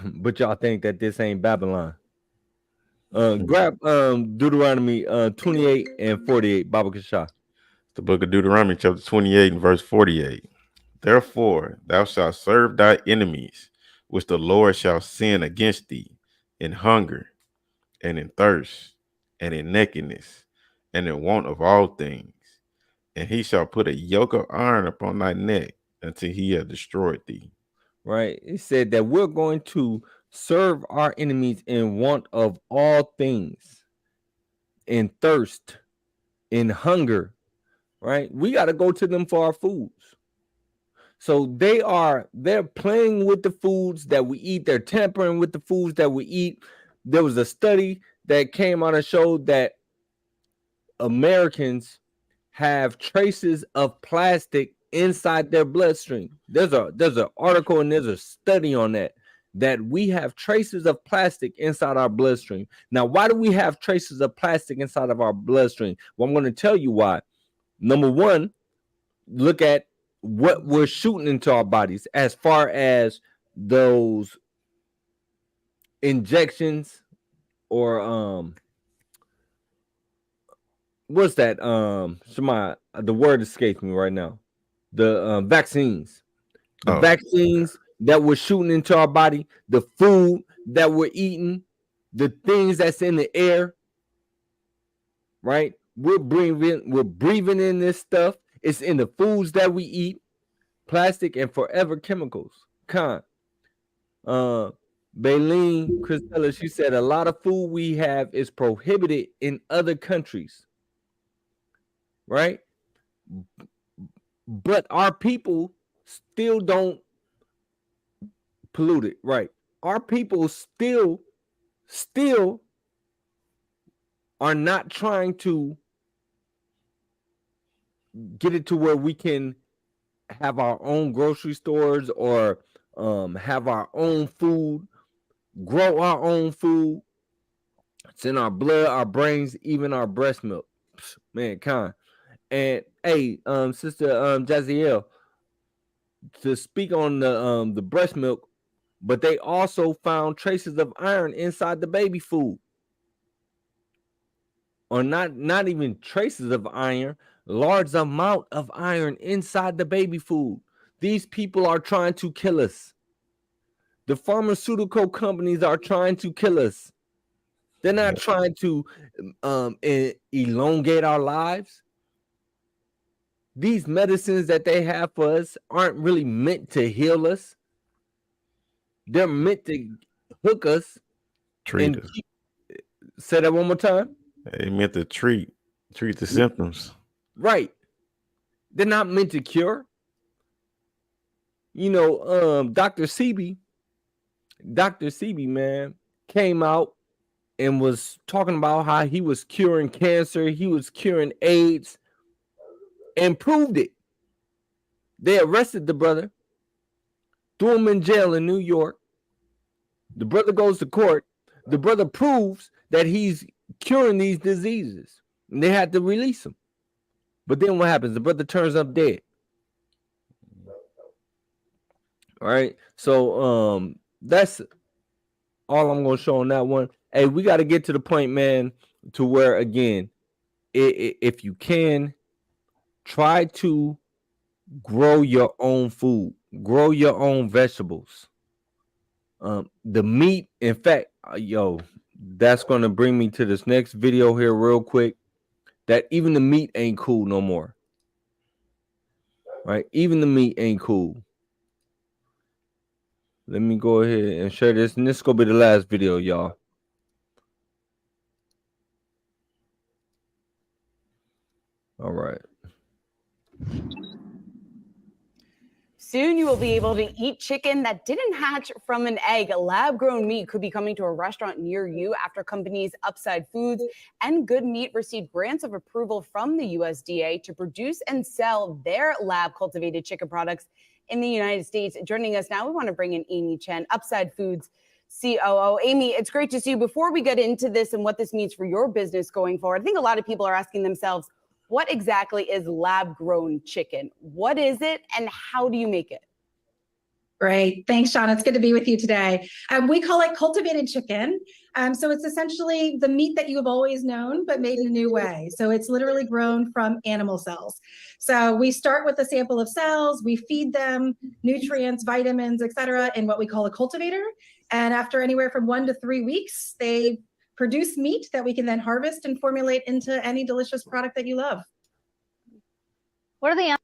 But y'all think that this ain't Babylon. Grab Deuteronomy 28 and 48, Baba Kasha. The book of Deuteronomy, chapter 28 and verse 48. Therefore, thou shalt serve thy enemies, which the Lord shall send against thee, in hunger, and in thirst, and in nakedness, and in want of all things. And he shall put a yoke of iron upon thy neck until he have destroyed thee. Right? It said that we're going to serve our enemies in want of all things, in thirst, in hunger, right? We got to go to them for our foods. So they're playing with the foods that we eat. They're tampering with the foods that we eat. There was a study that came on and showed that Americans have traces of plastic inside their bloodstream. There's an article and there's a study on that we have traces of plastic inside our bloodstream. Now, why do we have traces of plastic inside of our bloodstream? Well, I'm going to tell you why. Number one, look at what we're shooting into our bodies as far as those injections or what's that? Shemai, the word escapes me right now. The vaccines. The vaccines that we're shooting into our body, the food that we're eating, the things that's in the air, right? We're breathing in this stuff, It's in the foods that we eat, plastic and forever chemicals. Baleen Christella, she said a lot of food we have is prohibited in other countries, right? But our people still don't pollute it, right? Our people still are not trying to get it to where we can have our own grocery stores or have our own food, grow our own food. It's in our blood, our brains, even our breast milk. Man, and hey, sister Jaziel, to speak on the breast milk, but they also found traces of iron inside the baby food. Or not even traces of iron, large amount of iron inside the baby food. These people are trying to kill us. The pharmaceutical companies are trying to kill us. They're not trying to elongate our lives. These medicines that they have for us aren't really meant to heal us. They're meant to hook us. Treat us. Say that one more time. They meant to treat the symptoms. Right. They're not meant to cure. You know, Dr. Sebi, man, came out and was talking about how he was curing cancer, he was curing AIDS, and proved it. They arrested the brother, threw him in jail in New York. The brother goes to court. The brother proves that he's curing these diseases, and they had to release him. But then what happens? The brother turns up dead. All right. So that's all I'm gonna show on that one. Hey, we got to get to the point, man, to where again, if you can, try to grow your own food, grow your own vegetables. The meat, in fact, that's gonna bring me to this next video here real quick. That even the meat ain't cool no more. Right? Even the meat ain't cool. Let me go ahead and share this, and this is gonna be the last video, y'all. All right. Soon you will be able to eat chicken that didn't hatch from an egg. Lab-grown meat could be coming to a restaurant near you after companies Upside Foods and Good Meat received grants of approval from the USDA to produce and sell their lab-cultivated chicken products in the United States. Joining us now, we want to bring in Amy Chen, Upside Foods COO. Amy, it's great to see you. Before we get into this and what this means for your business going forward, I think a lot of people are asking themselves, what exactly is lab-grown chicken? What is it, and how do you make it? Great. Thanks, Sean. It's good to be with you today. We call it cultivated chicken. So it's essentially the meat that you have always known, but made in a new way. So it's literally grown from animal cells. So we start with a sample of cells, we feed them nutrients, vitamins, et cetera, in what we call a cultivator. And after anywhere from 1 to 3 weeks, they produce meat that we can then harvest and formulate into any delicious product that you love. What are the...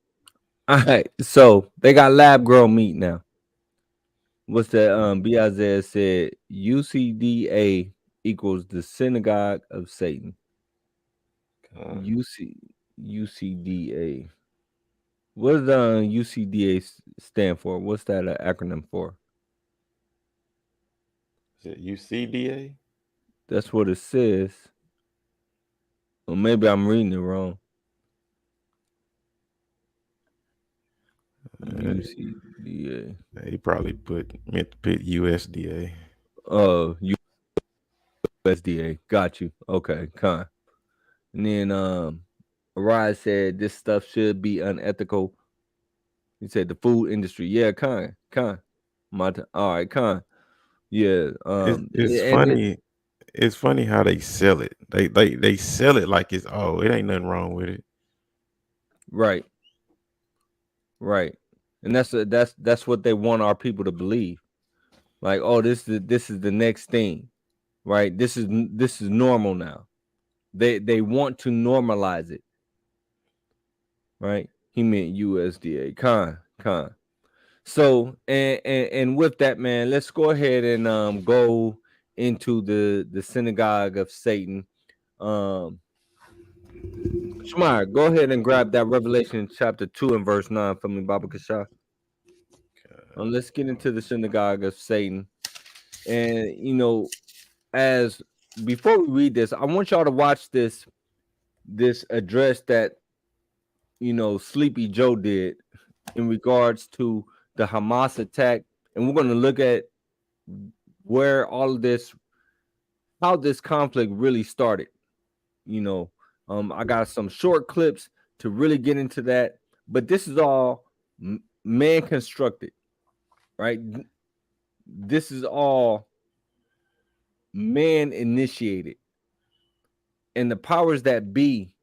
All right, so they got lab grown meat now. What's that? Biazez said UCDA equals the Synagogue of Satan. UCDA. What does UCDA stand for? What's that acronym for? Is it UCDA? That's what it says. Or maybe I'm reading it wrong. UCDA. He probably meant to put USDA. Oh, USDA. Got you. Okay, con. And then Arise said this stuff should be unethical. He said the food industry. Yeah, con. All right, con. Yeah. It's funny. It's funny how they sell it. They sell it like it's it ain't nothing wrong with it. Right. And that's what they want our people to believe. Like, oh, this is the next thing. Right? This is normal now. They want to normalize it. Right? He meant USDA. Con. So and with that, man, let's go ahead and go into the synagogue of Satan. Shamar, go ahead and grab that Revelation chapter 2 and verse 9 for me, Baba Kasha. Let's get into the synagogue of Satan. And as before we read this, I want y'all to watch this address that Sleepy Joe did in regards to the Hamas attack, and we're going to look at where all of this, how this conflict really started. I got some short clips to really get into that, but this is all man constructed, right? This is all man initiated, and the powers that be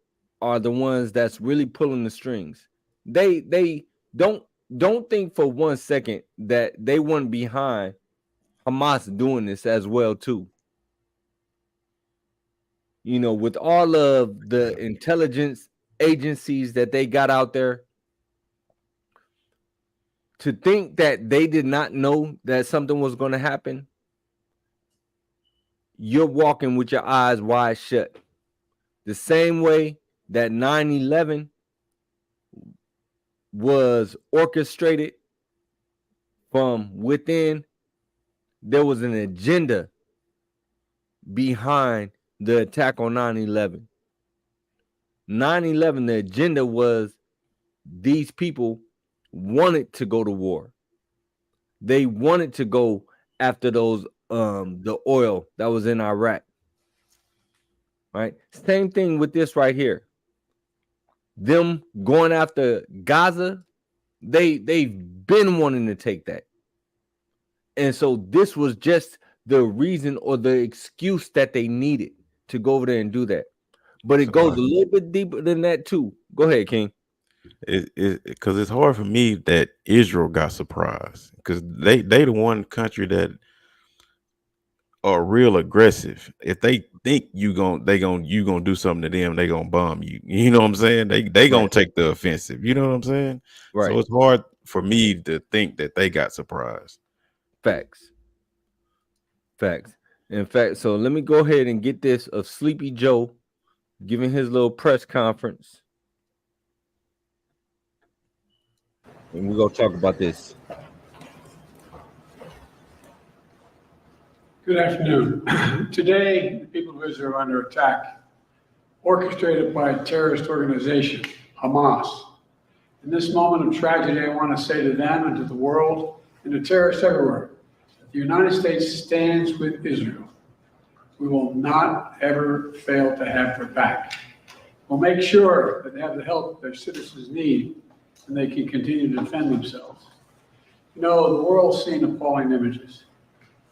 are the ones that's really pulling the strings. They don't think for 1 second that they weren't behind Hamas doing this as well too. With all of the intelligence agencies that they got out there, to think that they did not know that something was going to happen, you're walking with your eyes wide shut. The same way that 9/11 was orchestrated from within, there was an agenda behind the attack on 9/11. 9/11, the agenda was these people wanted to go to war. They wanted to go after those the oil that was in Iraq. Right? Same thing with this right here. Them going after Gaza, they've been wanting to take that. And so this was just the reason or the excuse that they needed to go over there and do that. But it goes a little bit deeper than that too. Go ahead, King. Because it's hard for me that Israel got surprised, because they the one country that are real aggressive. If they think you gonna do something to them, they gonna bomb you. You know what I'm saying? They gonna take the offensive. You know what I'm saying? Right. So it's hard for me to think that they got surprised. Facts. In fact, so let me go ahead and get this of Sleepy Joe giving his little press conference, and we're gonna talk about this. Good afternoon. Today, the people of Israel are under attack, orchestrated by a terrorist organization, Hamas. In this moment of tragedy, I want to say to them and to the world and to terrorists everywhere, that the United States stands with Israel. We will not ever fail to have their back. We'll make sure that they have the help their citizens need and they can continue to defend themselves. The world's seen appalling images.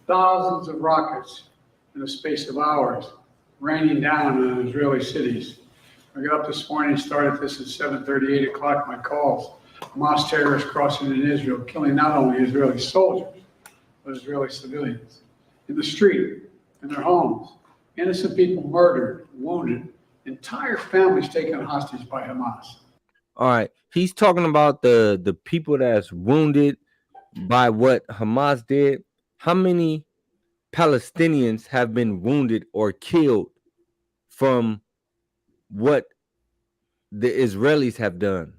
Thousands of rockets in the space of hours raining down on Israeli cities. I got up this morning, started this at 7:30, 8 o'clock, my calls. Hamas terrorists crossing in Israel, killing not only Israeli soldiers, but Israeli civilians. In the street, in their homes, innocent people murdered, wounded, entire families taken hostage by Hamas. All right. He's talking about the people that's wounded by what Hamas did. How many Palestinians have been wounded or killed from what the Israelis have done?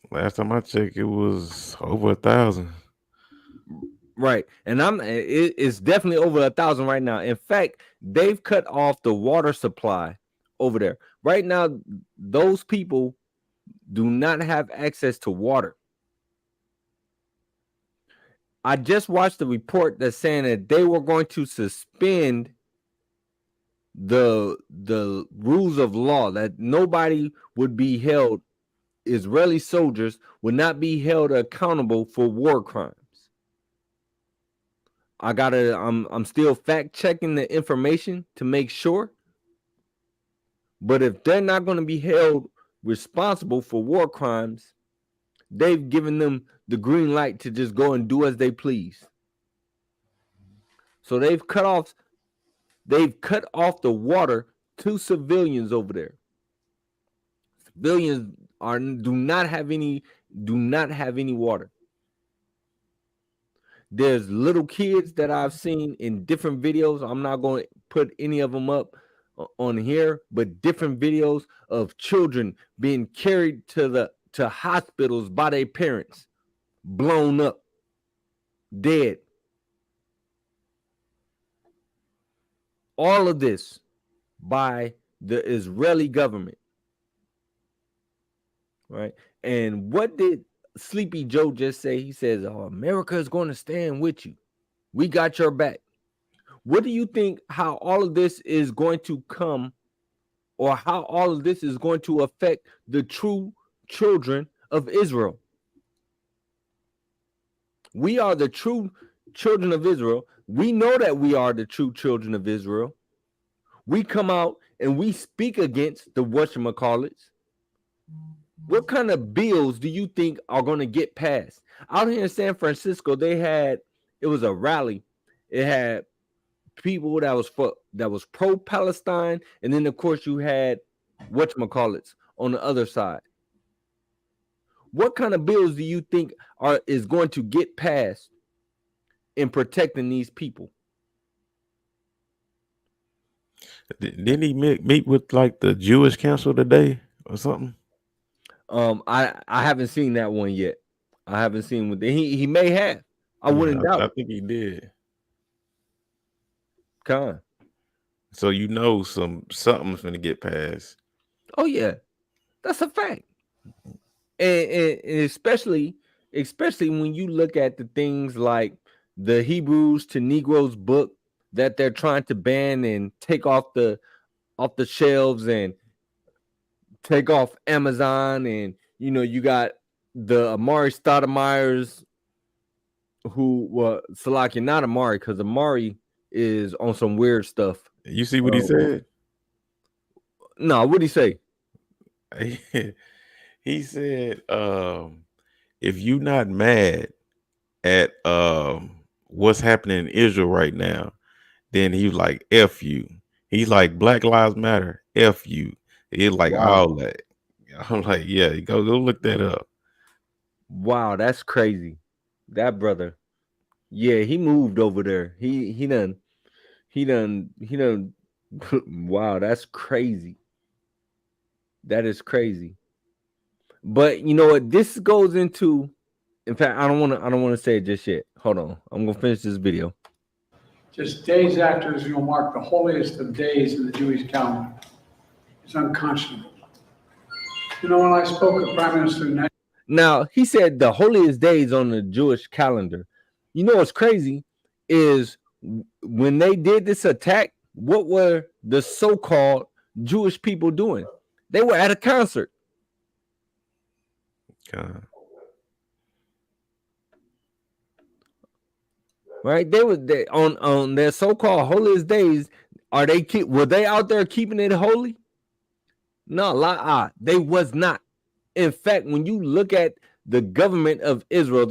Last time I checked, it was over 1,000. Right, and it's definitely over 1,000 right now. In fact, they've cut off the water supply over there right now. Those people do not have access to water. I just watched the report that's saying that they were going to suspend the rules of law, that nobody would be held, Israeli soldiers would not be held accountable for war crimes. I'm still fact checking the information to make sure. But if they're not going to be held responsible for war crimes, they've given them the green light to just go and do as they please. So they've cut off the water to civilians over there. Civilians do not have any water. There's little kids that I've seen in different videos. I'm not going to put any of them up on here, but different videos of children being carried to hospitals by their parents, blown up, dead. All of this by the Israeli government, right? And what did Sleepy Joe just say? He says, "Oh, America is going to stand with you. We got your back." What do you think how all of this is going to come, or how all of this is going to affect the true children of Israel? We are the true children of Israel. We know that we are the true children of Israel. We come out and we speak against the whatchamacallits. What kind of bills do you think are going to get passed? Out here in San Francisco, it was a rally. It had people that was pro-Palestine, and then of course you had whatchamacallits on the other side. What kind of bills do you think is going to get passed in protecting these people? Didn't he meet with like the Jewish Council today or something? I haven't seen that one yet. I haven't seen what he may have. I wouldn't doubt. I think he did. So something's gonna get passed. Oh yeah, that's a fact. And especially when you look at the things like the Hebrews to Negroes book that they're trying to ban and take off the shelves and take off Amazon, and you got the Amari Stoudemire's, who Salaki, not Amari, because Amari is on some weird stuff. You see what he said? No, what'd he say? He said, if you're not mad at what's happening in Israel right now, then he's like, F you. He's like, Black Lives Matter, F you. He's like, all that. I'm like, yeah, go look that up. Wow, that's crazy. That brother. Yeah, he moved over there. He done. Wow, that's crazy. That is crazy. But you know what? This goes into. In fact, I don't want to say it just yet. Hold on. I'm gonna finish this video. Just days after is going to mark the holiest of days in the Jewish calendar. It's unconscionable. When I spoke with Prime Minister now, he said the holiest days on the Jewish calendar. You know what's crazy is when they did this attack, what were the so-called Jewish people doing? They were at a concert. Right? They were on their so-called holiest days. Were they out there keeping it holy? No, they was not. In fact, when you look at the government of Israel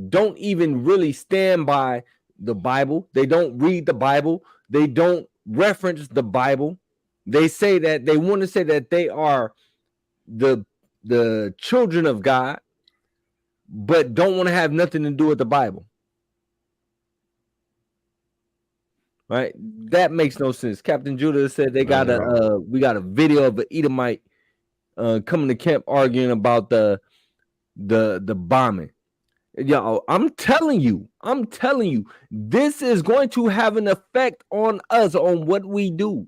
don't even really stand by the Bible. They don't read the Bible. They don't reference the Bible. They say that they want to say that they are the children of God, but don't want to have nothing to do with the Bible. Right? That makes no sense. Captain Judah said we got a video of an Edomite coming to camp arguing about the bombing. Yo, I'm telling you, this is going to have an effect on us, on what we do.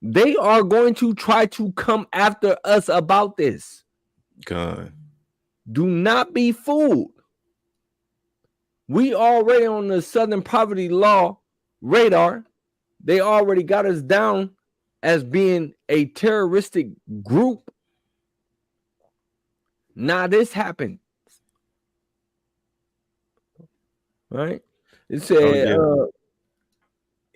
They are going to try to come after us about this. God. Do not be fooled. We already on the Southern Poverty Law radar. They already got us down as being a terroristic group. Now this happened. Right? It said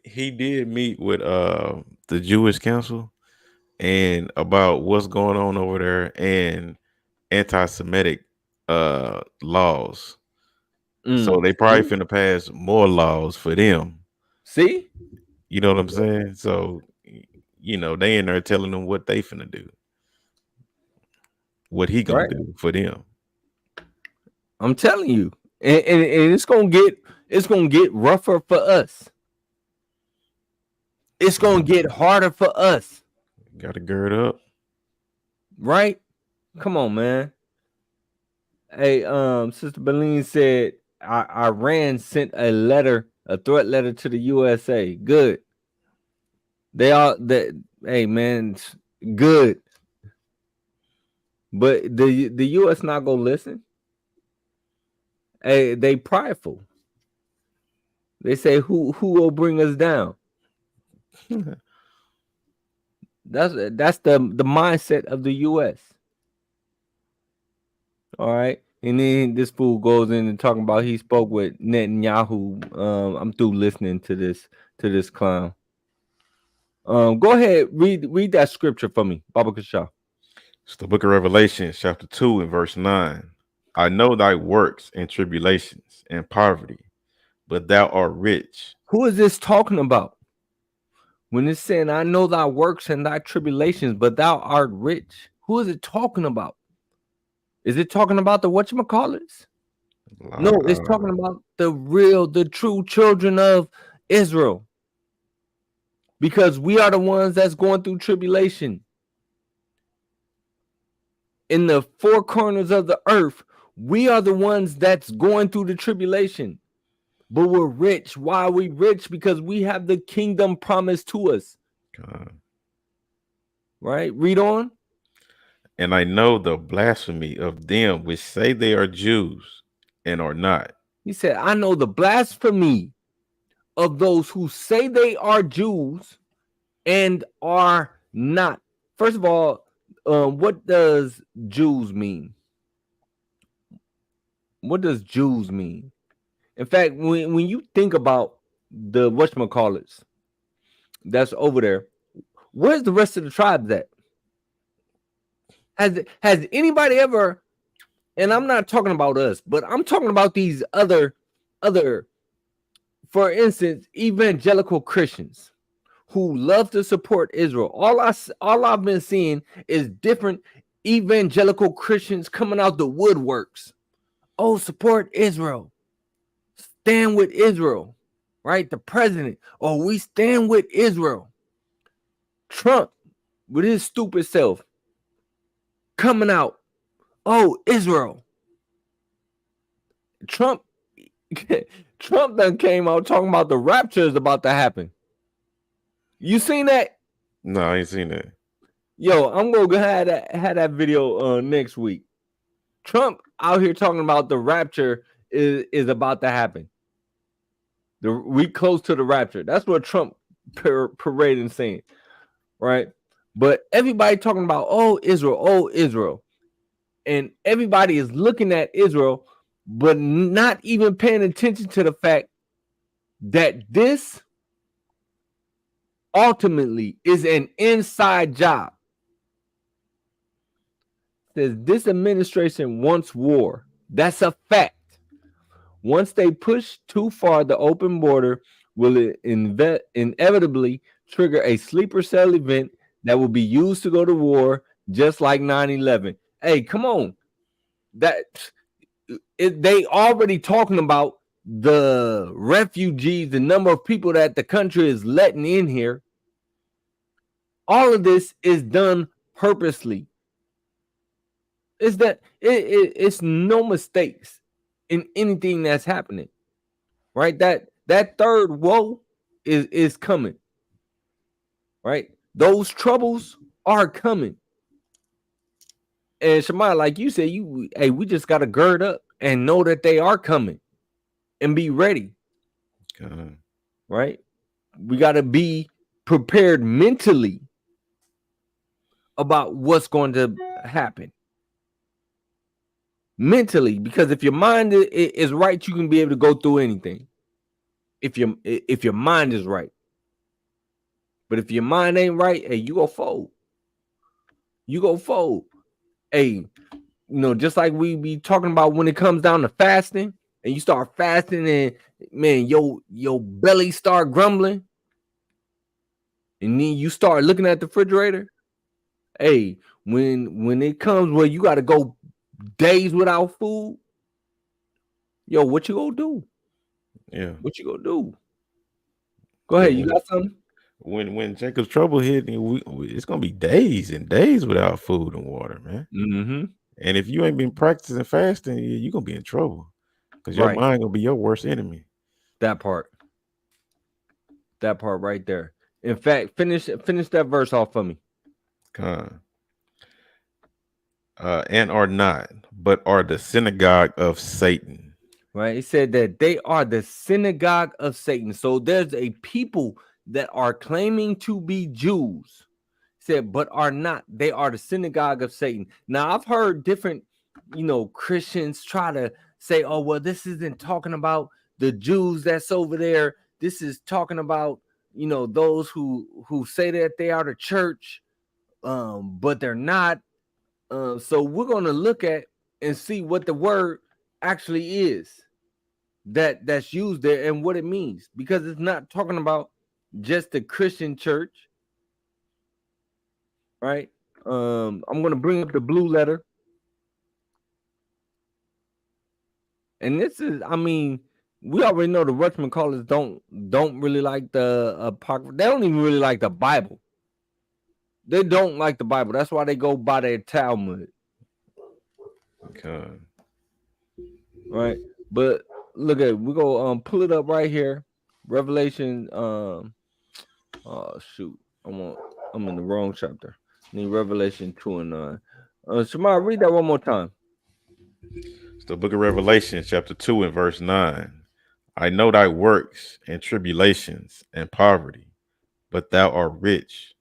he did meet with the Jewish Council and about what's going on over there and anti-Semitic laws. So they probably finna pass more laws for them. See? You know what I'm saying? So, they in there telling them what they finna do. what he gonna Right. do for them. I'm telling you, and it's gonna get rougher for us. It's gonna get harder for us. Got to gird up. Right? Come on, man. Hey, Sister Beline said Iran sent a threat letter to the USA. Good. Hey man, good. But the US not gonna listen. Hey, they prideful. They say who will bring us down? That's the mindset of the US. All right. And then this fool goes in and talking about he spoke with Netanyahu. I'm through listening to this clown. Go ahead, read that scripture for me, Baba Kasha. It's the book of Revelation, chapter 2 and verse 9. I know thy works and tribulations and poverty, but thou art rich. Who is this talking about? When it's saying, I know thy works and thy tribulations, but thou art rich. Who is it talking about? Is it talking about the whatchamacallits? No, it's talking about the true children of Israel. Because we are the ones that's going through tribulation. In the four corners of the earth, we are the ones that's going through the tribulation. But we're rich. Why are we rich? Because we have the kingdom promised to us. Right? Read on. And I know the blasphemy of them which say they are Jews and are not. He said, I know the blasphemy of those who say they are Jews and are not. First of all, what does Jews mean? What does Jews mean? In fact, when you think about the whatchamacallits that's over there, where's the rest of the tribes at? Has anybody ever, and I'm not talking about us, but I'm talking about these other, for instance, evangelical Christians who love to support Israel. All I've been seeing is different evangelical Christians coming out the woodworks. Oh, support Israel. Stand with Israel, right? The president. Oh, we stand with Israel. Trump, with his stupid self, coming out. Oh, Israel. Trump done came out talking about the rapture is about to happen. You seen that? No, I ain't seen that. Yo, I'm gonna have that video next week. Trump out here talking about the rapture is about to happen. We close to the rapture. That's what Trump parading saying, right? But everybody talking about oh Israel, and everybody is looking at Israel, but not even paying attention to the fact that this ultimately is an inside job. Says this administration wants war. That's a fact. Once they push too far, the open border will inevitably trigger a sleeper cell event that will be used to go to war, just like 9/11. Hey, come on. They already talking about the refugees, the number of people that the country is letting in here. All of this is done purposely. It's no mistakes in anything that's happening, right? That third woe is coming, right? Those troubles are coming. And Shemaya, like you said, we just got to gird up and know that they are coming and be ready. Right? We got to be prepared mentally about what's going to happen. Mentally, because if your mind is right, you can be able to go through anything. If your mind is right. But if your mind ain't right, hey, you go fold. You go fold. Hey, just like we be talking about when it comes down to fasting, and you start fasting, and man, your belly start grumbling, and then you start looking at the refrigerator. Hey, when it comes where you got to go days without food, yo, what you gonna do? Yeah. What you gonna do? Go ahead. You got something? When Jacob's trouble hit, it's gonna be days and days without food and water, man. Mm-hmm. And if you ain't been practicing fasting, you're gonna be in trouble because your Right. mind gonna be your worst enemy. That part right there. In fact, finish that verse off for me. And are not, but are the synagogue of Satan. Right. It said that they are the synagogue of Satan. So there's a people that are claiming to be Jews. Said, but are not. They are the synagogue of Satan. Now, I've heard different, Christians try to say, oh, well, this isn't talking about the Jews that's over there. This is talking about, those who say that they are the church, but they're not. So we're going to look at and see what the word actually is that's used there and what it means, because it's not talking about just the Christian church. Right. I'm gonna bring up the blue letter. And this is, we already know the Rutschman callers don't really like the apocrypha. They don't even really like the Bible. They don't like the Bible. That's why they go by their Talmud. Okay. Right. But look at it. We go pull it up right here. Revelation. Oh shoot. I'm in the wrong chapter. I need Revelation 2:9. Shamar, read that one more time. It's the book of Revelation, chapter 2 and verse 9. I know thy works and tribulations and poverty, but thou art rich.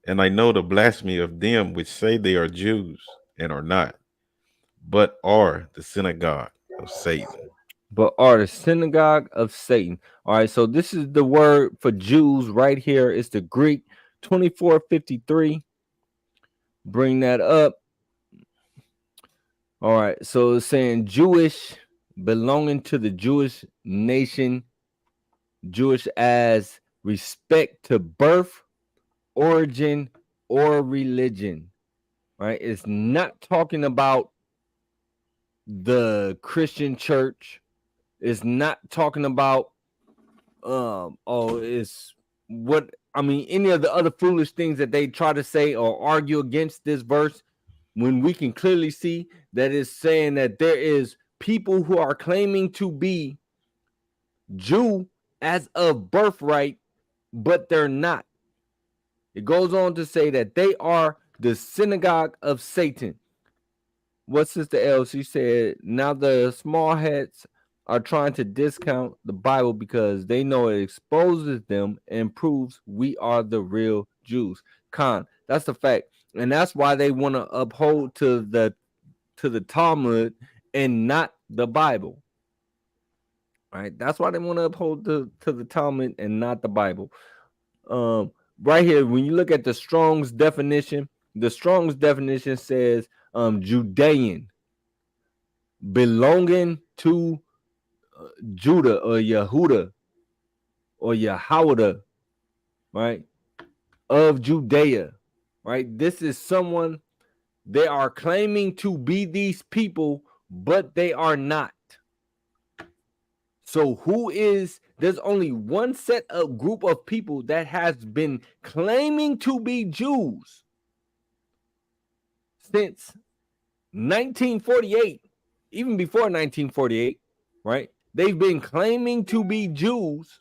And I know the blasphemy of them which say they are Jews and are not, but are the synagogue of Satan. But are the synagogue of Satan. All right, so this is the word for Jews right here. It's the Greek 2453. Bring that up. All right, so it's saying Jewish, belonging to the Jewish nation, Jewish as respect to birth, origin, or religion. Right? It's not talking about the Christian church. It's not talking about it's what any of the other foolish things that they try to say or argue against this verse, when we can clearly see that it's saying that there is people who are claiming to be Jew as of birthright, but they're not. It goes on to say that they are the synagogue of Satan. What Sister L, she said, now the small hats are trying to discount the Bible because they know it exposes them and proves we are the real Jews. That's the fact. And that's why they want to uphold to the Talmud and not the Bible. Right? That's why they want to uphold to the Talmud and not the Bible. Right here, when you look at the Strong's definition says Judean, belonging to Judah or Yehuda or Yahweh, right? Of Judea, right? This is someone, they are claiming to be these people, but they are not. So there's only one set of group of people that has been claiming to be Jews since 1948, even before 1948, right? They've been claiming to be Jews.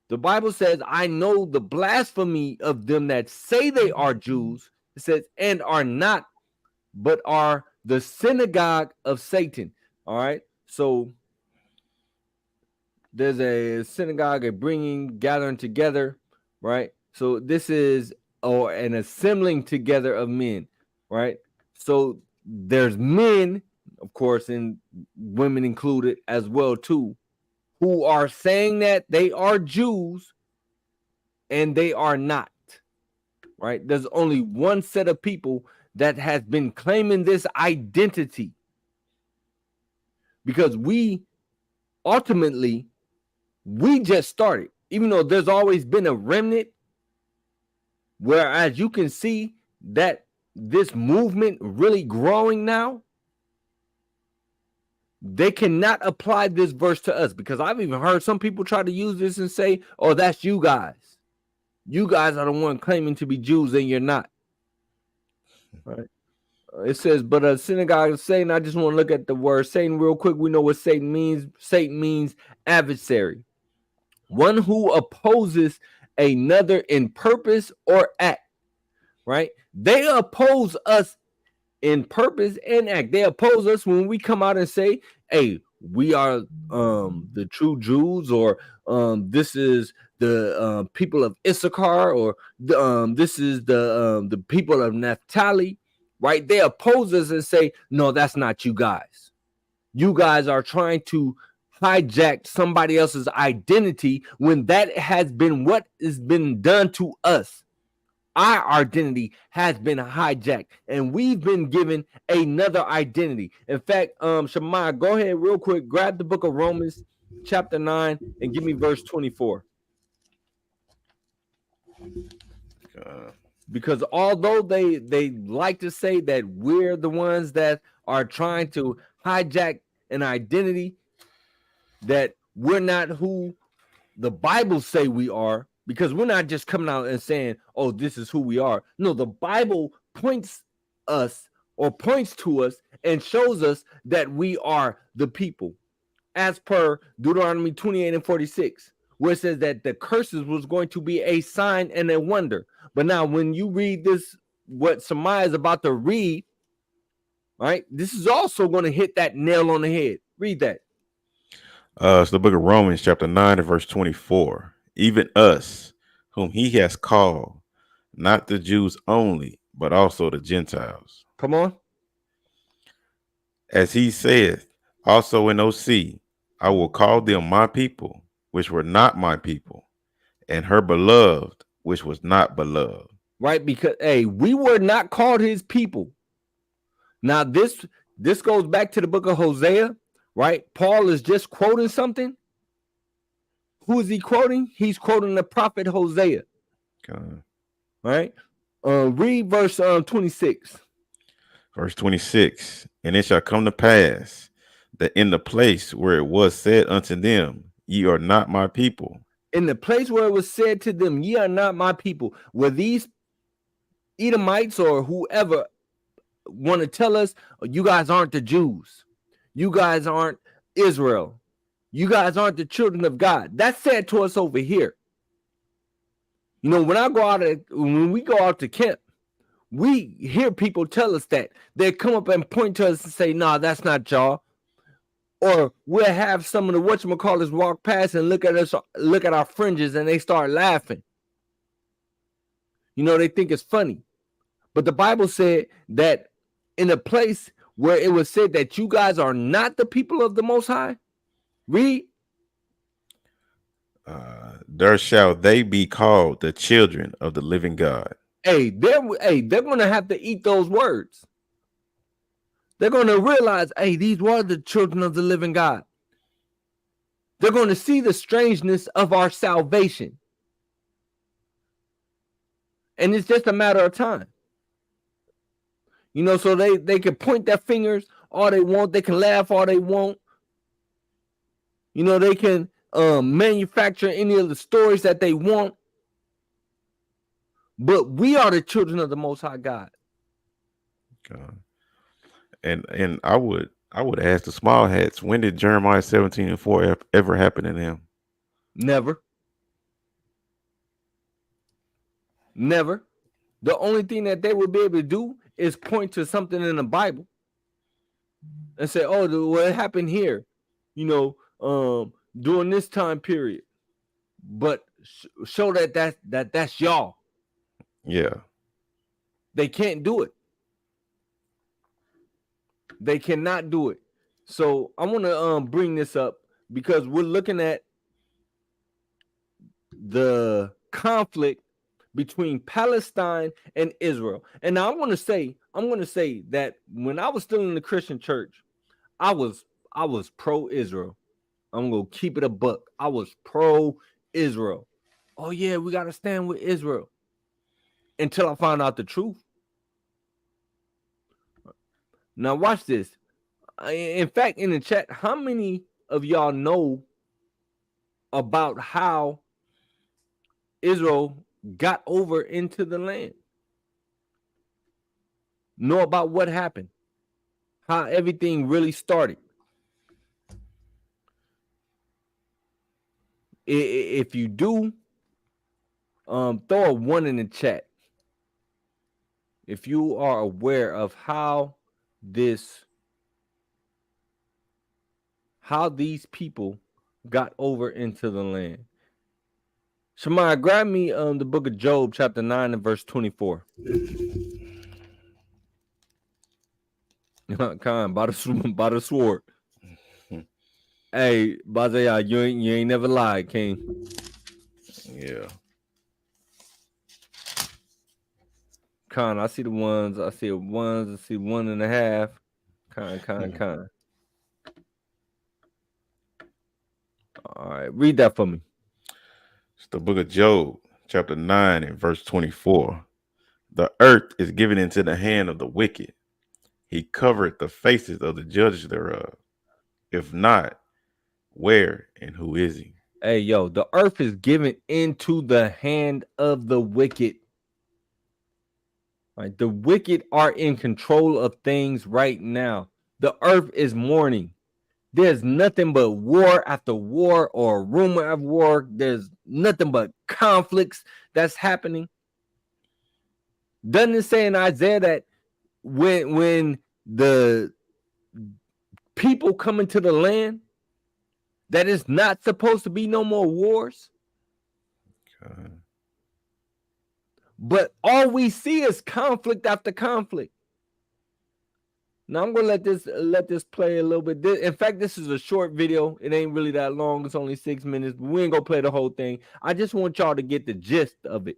The Bible says, I know the blasphemy of them that say they are Jews. It says, and are not, but are the synagogue of Satan. All right. So there's a synagogue, gathering together, right? So this is an assembling together of men, right? So there's men, of course, and women included as well too, who are saying that they are Jews and they are not, right? There's only one set of people that has been claiming this identity, because we just started, even though there's always been a remnant, whereas you can see that this movement really growing now, they cannot apply this verse to us, because I've even heard some people try to use this and say, oh, that's you guys. You guys are the one claiming to be Jews and you're not. Right? It says, but a synagogue of Satan. I just want to look at the word Satan real quick. We know what Satan means. Satan means adversary, one who opposes another in purpose or act. Right? They oppose us in purpose and act. They oppose us when we come out and say, hey, we are the true Jews, or this is the people of Issachar, or this is the people of Naphtali. Right? They oppose us and say, no, that's not you guys. You guys are trying to hijack somebody else's identity when that has been what has been done to us. Our identity has been hijacked, and we've been given another identity. In fact, Shemaiah, go ahead real quick, grab the book of Romans chapter 9 and give me verse 24. Because although they like to say that we're the ones that are trying to hijack an identity, that we're not who the Bible say we are, because we're not just coming out and saying, oh, this is who we are. No, the Bible points to us and shows us that we are the people, as per Deuteronomy 28:46, where it says that the curses was going to be a sign and a wonder. But now when you read this, what Shemaiah is about to read, right, this is also going to hit that nail on the head. Read that. It's the book of Romans chapter 9 and verse 24. Even us, whom he has called, not the Jews only, but also the Gentiles. Come on. As he saith, also in OC, I will call them my people, which were not my people, and her beloved, which was not beloved. Right, because we were not called his people. Now this goes back to the book of Hosea, right? Paul is just quoting something. Who is he quoting? He's quoting the prophet Hosea. Okay. Right? Read verse 26. Verse 26. And it shall come to pass that in the place where it was said unto them, ye are not my people. In the place where it was said to them, ye are not my people, where these Edomites or whoever want to tell us, oh, you guys aren't the Jews. You guys aren't Israel. You guys aren't the children of God. That's said to us over here. You know, when we go out to camp, we hear people tell us that. They come up and point to us and say, nah, that's not y'all. Or we'll have some of the whatchamacallits walk past and look at us, look at our fringes, and they start laughing. You know, they think it's funny. But the Bible said that in a place where it was said that you guys are not the people of the Most High, read. There shall they be called the children of the living God. They're going to have to eat those words. They're going to realize, these were the children of the living God. They're going to see the strangeness of our salvation. And it's just a matter of time. You know, so they can point their fingers all they want. They can laugh all they want. You know, they can manufacture any of the stories that they want. But we are the children of the Most High God. God. And I would ask the small hats, when did Jeremiah 17:4 ever happen to them? Never. Never. The only thing that they would be able to do is point to something in the Bible and say, oh, what happened here, you know, during this time period. But show that's y'all. Yeah. They can't do it. They cannot do it. So I want to bring this up because we're looking at the conflict between Palestine and Israel. And now I'm going to say that when I was still in the Christian church, I was pro-Israel. I'm going to keep it a buck. I was pro-Israel. Oh yeah, we got to stand with Israel. Until I found out the truth. Now watch this. In fact, in the chat, how many of y'all know about how Israel got over into the land? Know about what happened? How everything really started? If you do, throw a 1 in the chat. If you are aware of how these people got over into the land. Shemaiah, grab me the book of Job, chapter 9 and verse 24. Khan, by the sword. Hey, Bazaya, you ain't never lied, King. Yeah. Khan, I see the ones. I see 1.5. Khan. All right, read that for me. It's the book of Job, chapter 9 and verse 24. The earth is given into the hand of the wicked. He covered the faces of the judges thereof. If not, where and who is he? Hey, yo, the earth is given into the hand of the wicked. Right, the wicked are in control of things right now. The earth is mourning. There's nothing but war after war or rumor of war. There's nothing but conflicts that's happening. Doesn't it say in Isaiah that when the people come into the land, that it's not supposed to be no more wars? Okay. But all we see is conflict after conflict. Now I'm gonna let this play a little bit. In fact, this is a short video. It ain't really that long. It's only 6 minutes. But we ain't gonna play the whole thing. I just want y'all to get the gist of it.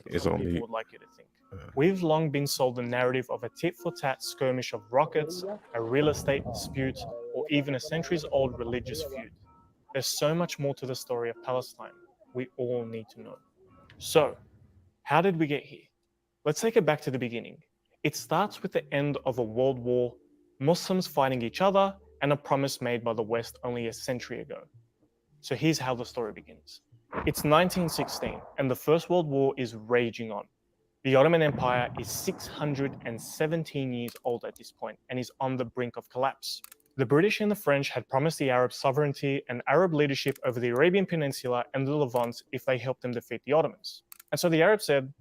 It's Some on people me. would like you to think. We've long been sold the narrative of a tit-for-tat skirmish of rockets, a real estate dispute, or even a centuries-old religious feud. There's so much more to the story of Palestine we all need to know. So, how did we get here? Let's take it back to the beginning. It starts with the end of a world war, Muslims fighting each other, and a promise made by the West only a century ago. So here's how the story begins. It's 1916, and the First World War is raging on. The Ottoman Empire is 617 years old at this point and is on the brink of collapse. The British and the French had promised the Arabs sovereignty and Arab leadership over the Arabian Peninsula and the Levant if they helped them defeat the Ottomans. And so the Arabs said,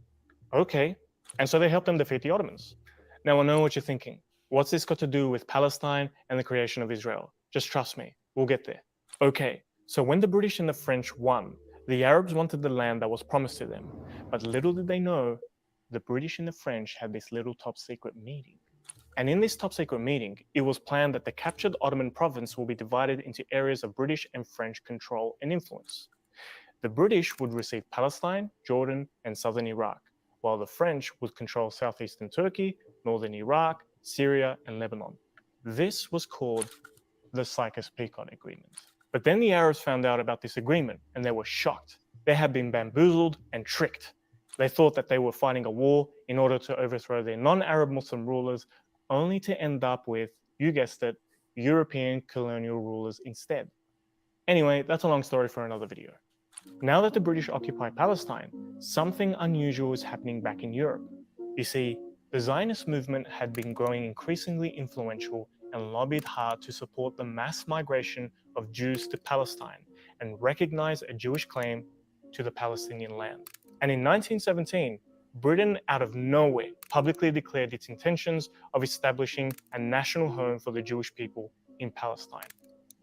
okay, and so they helped them defeat the Ottomans. Now I know what you're thinking. What's this got to do with Palestine and the creation of Israel? Just trust me, we'll get there. Okay, so when the British and the French won, the Arabs wanted the land that was promised to them, but little did they know, the British and the French had this little top secret meeting. And in this top secret meeting, it was planned that the captured Ottoman province will be divided into areas of British and French control and influence. The British would receive Palestine, Jordan, and southern Iraq, while the French would control southeastern Turkey, northern Iraq, Syria, and Lebanon. This was called the Sykes-Picot Agreement. But then the Arabs found out about this agreement, and they were shocked. They had been bamboozled and tricked. They thought that they were fighting a war in order to overthrow their non-Arab Muslim rulers, only to end up with, you guessed it, European colonial rulers instead. Anyway, that's a long story for another video. Now that the British occupy Palestine, something unusual is happening back in Europe. You see, the Zionist movement had been growing increasingly influential and lobbied hard to support the mass migration of Jews to Palestine and recognize a Jewish claim to the Palestinian land. And in 1917, Britain, out of nowhere, publicly declared its intentions of establishing a national home for the Jewish people in Palestine.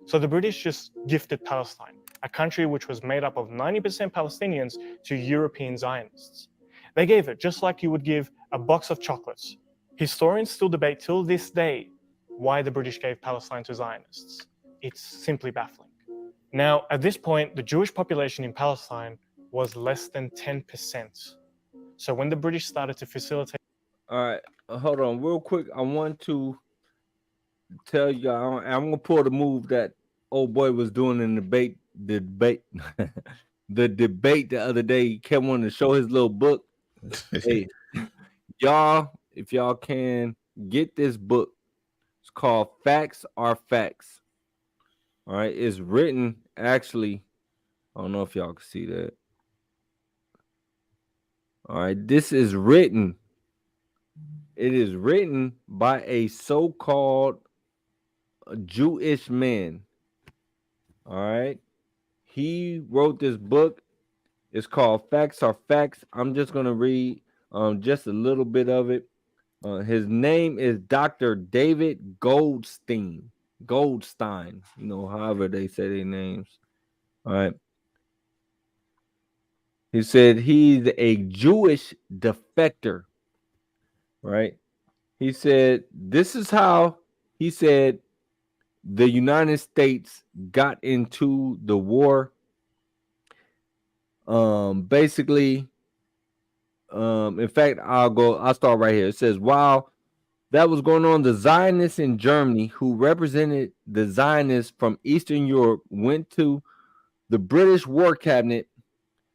So the British just gifted Palestine, a country which was made up of 90% Palestinians, to European Zionists. They gave it just like you would give a box of chocolates. Historians still debate till this day why the British gave Palestine to Zionists. It's simply baffling. Now, at this point, the Jewish population in Palestine was less than 10%. So when the British started to facilitate... All right, hold on real quick. I want to tell y'all, I'm going to pull the move that old boy was doing in the debate the debate the other day. He kept wanting to show his little book. Hey, if y'all can get this book, it's called Facts Are Facts. All right, it's written actually. I don't know if y'all can see that. All right, this is written. It is written by a so-called Jewish man. All right, he wrote this book. It's called Facts Are Facts. I'm just gonna read just a little bit of it. His name is Dr. David Goldstein. Goldstein, however they say their names. All right. He said he's a Jewish defector. Right. He said this is how he said the United States got into the war. Basically, in fact, I'll start right here. It says, while that was going on, the Zionists in Germany, who represented the Zionists from Eastern Europe, went to the British War Cabinet,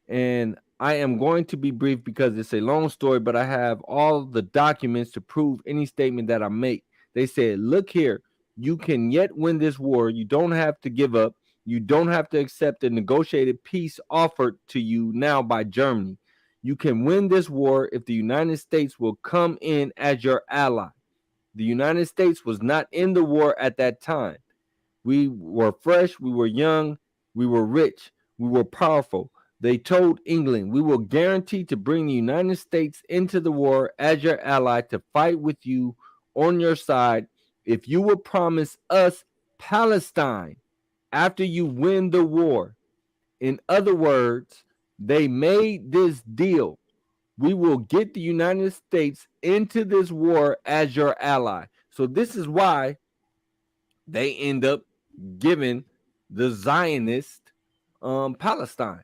and I am going to be brief because it's a long story, but I have all the documents to prove any statement that I make. They said, look here, you can yet win this war. You don't have to give up. You don't have to accept the negotiated peace offered to you now by Germany. You can win this war if the United States will come in as your ally. The United States was not in the war at that time. We were fresh, we were young, we were rich, we were powerful. They told England, we will guarantee to bring the United States into the war as your ally to fight with you on your side if you will promise us Palestine after you win the war. In other words, they made this deal. We will get the United States into this war as your ally. So this is why they end up giving the Zionist Palestine,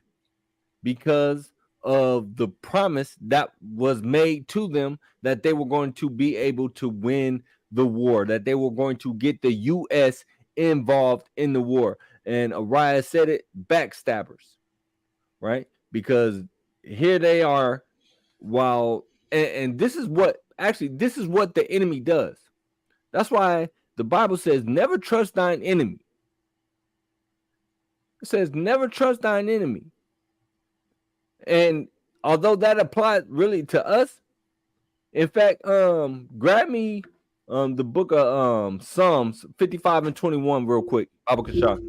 because of the promise that was made to them that they were going to be able to win the war, that they were going to get the U.S. involved in the war. And Araya said it, backstabbers, right? Because here they are, while and this is what the enemy does. That's why the Bible says, never trust thine enemy. It says, never trust thine enemy. And although that applies really to us, in fact, grab me the book of Psalms 55 and 21 real quick, Abu Kashaf.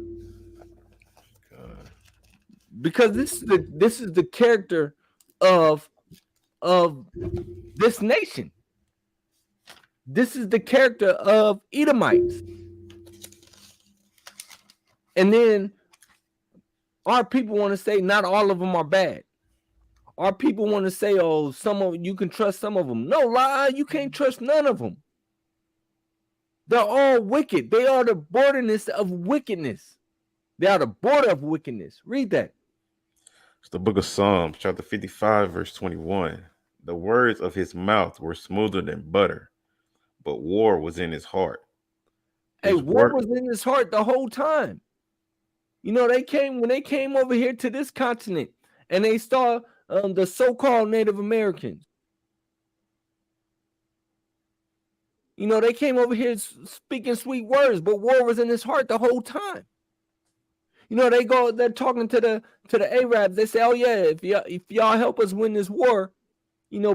Because this is the character of this nation. This is the character of Edomites. And then our people want to say not all of them are bad. Our people want to say, oh, some of you can trust some of them. No, lie, you can't trust none of them. They're all wicked. They are the borderness of wickedness. They are the border of wickedness. Read that. It's the book of Psalms, chapter 55, verse 21. The words of his mouth were smoother than butter, but war was in his heart. War was in his heart the whole time. When they came over here to this continent and they saw the so-called Native Americans. They came over here speaking sweet words, but war was in his heart the whole time. They're talking to the Arabs. They say, oh yeah, if y'all help us win this war,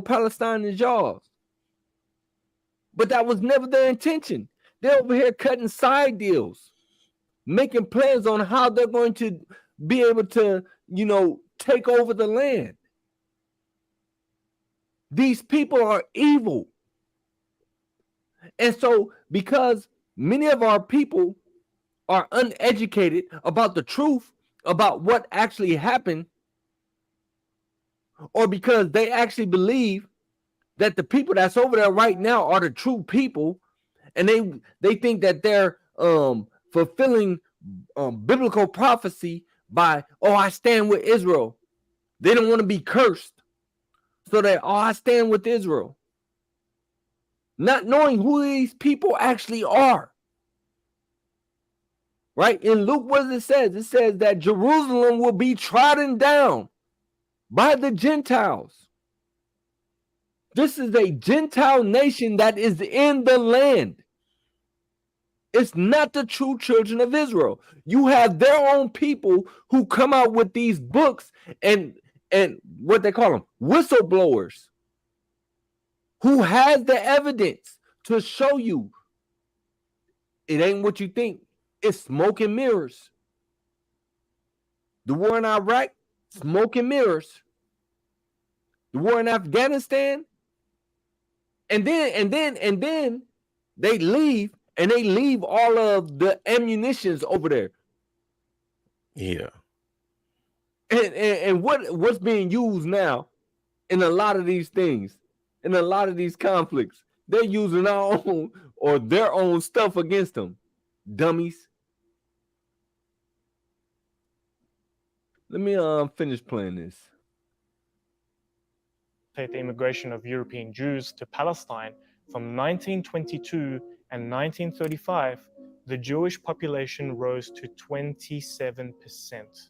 Palestine is y'all. But that was never their intention. They're over here cutting side deals, making plans on how they're going to be able to, take over the land. These people are evil. And so, because many of our people are uneducated about the truth, about what actually happened, or because they actually believe that the people that's over there right now are the true people, and they think that they're fulfilling biblical prophecy by, oh, I stand with Israel. They don't want to be cursed. So I stand with Israel. Not knowing who these people actually are. Right? In Luke, what does it say? It says that Jerusalem will be trodden down by the Gentiles. This is a Gentile nation that is in the land. It's not the true children of Israel. You have their own people who come out with these books and what they call them, whistleblowers, who has the evidence to show you it ain't what you think. It's smoke and mirrors. The war in Iraq, smoke and mirrors. The war in Afghanistan, and then they leave, and they leave all of the ammunitions over there. Yeah. And what's being used now in a lot of these things, in a lot of these conflicts, they're using our own or their own stuff against them. Dummies. Let me finish playing this. The immigration of European Jews to Palestine from 1922 and 1935, the Jewish population rose to 27%.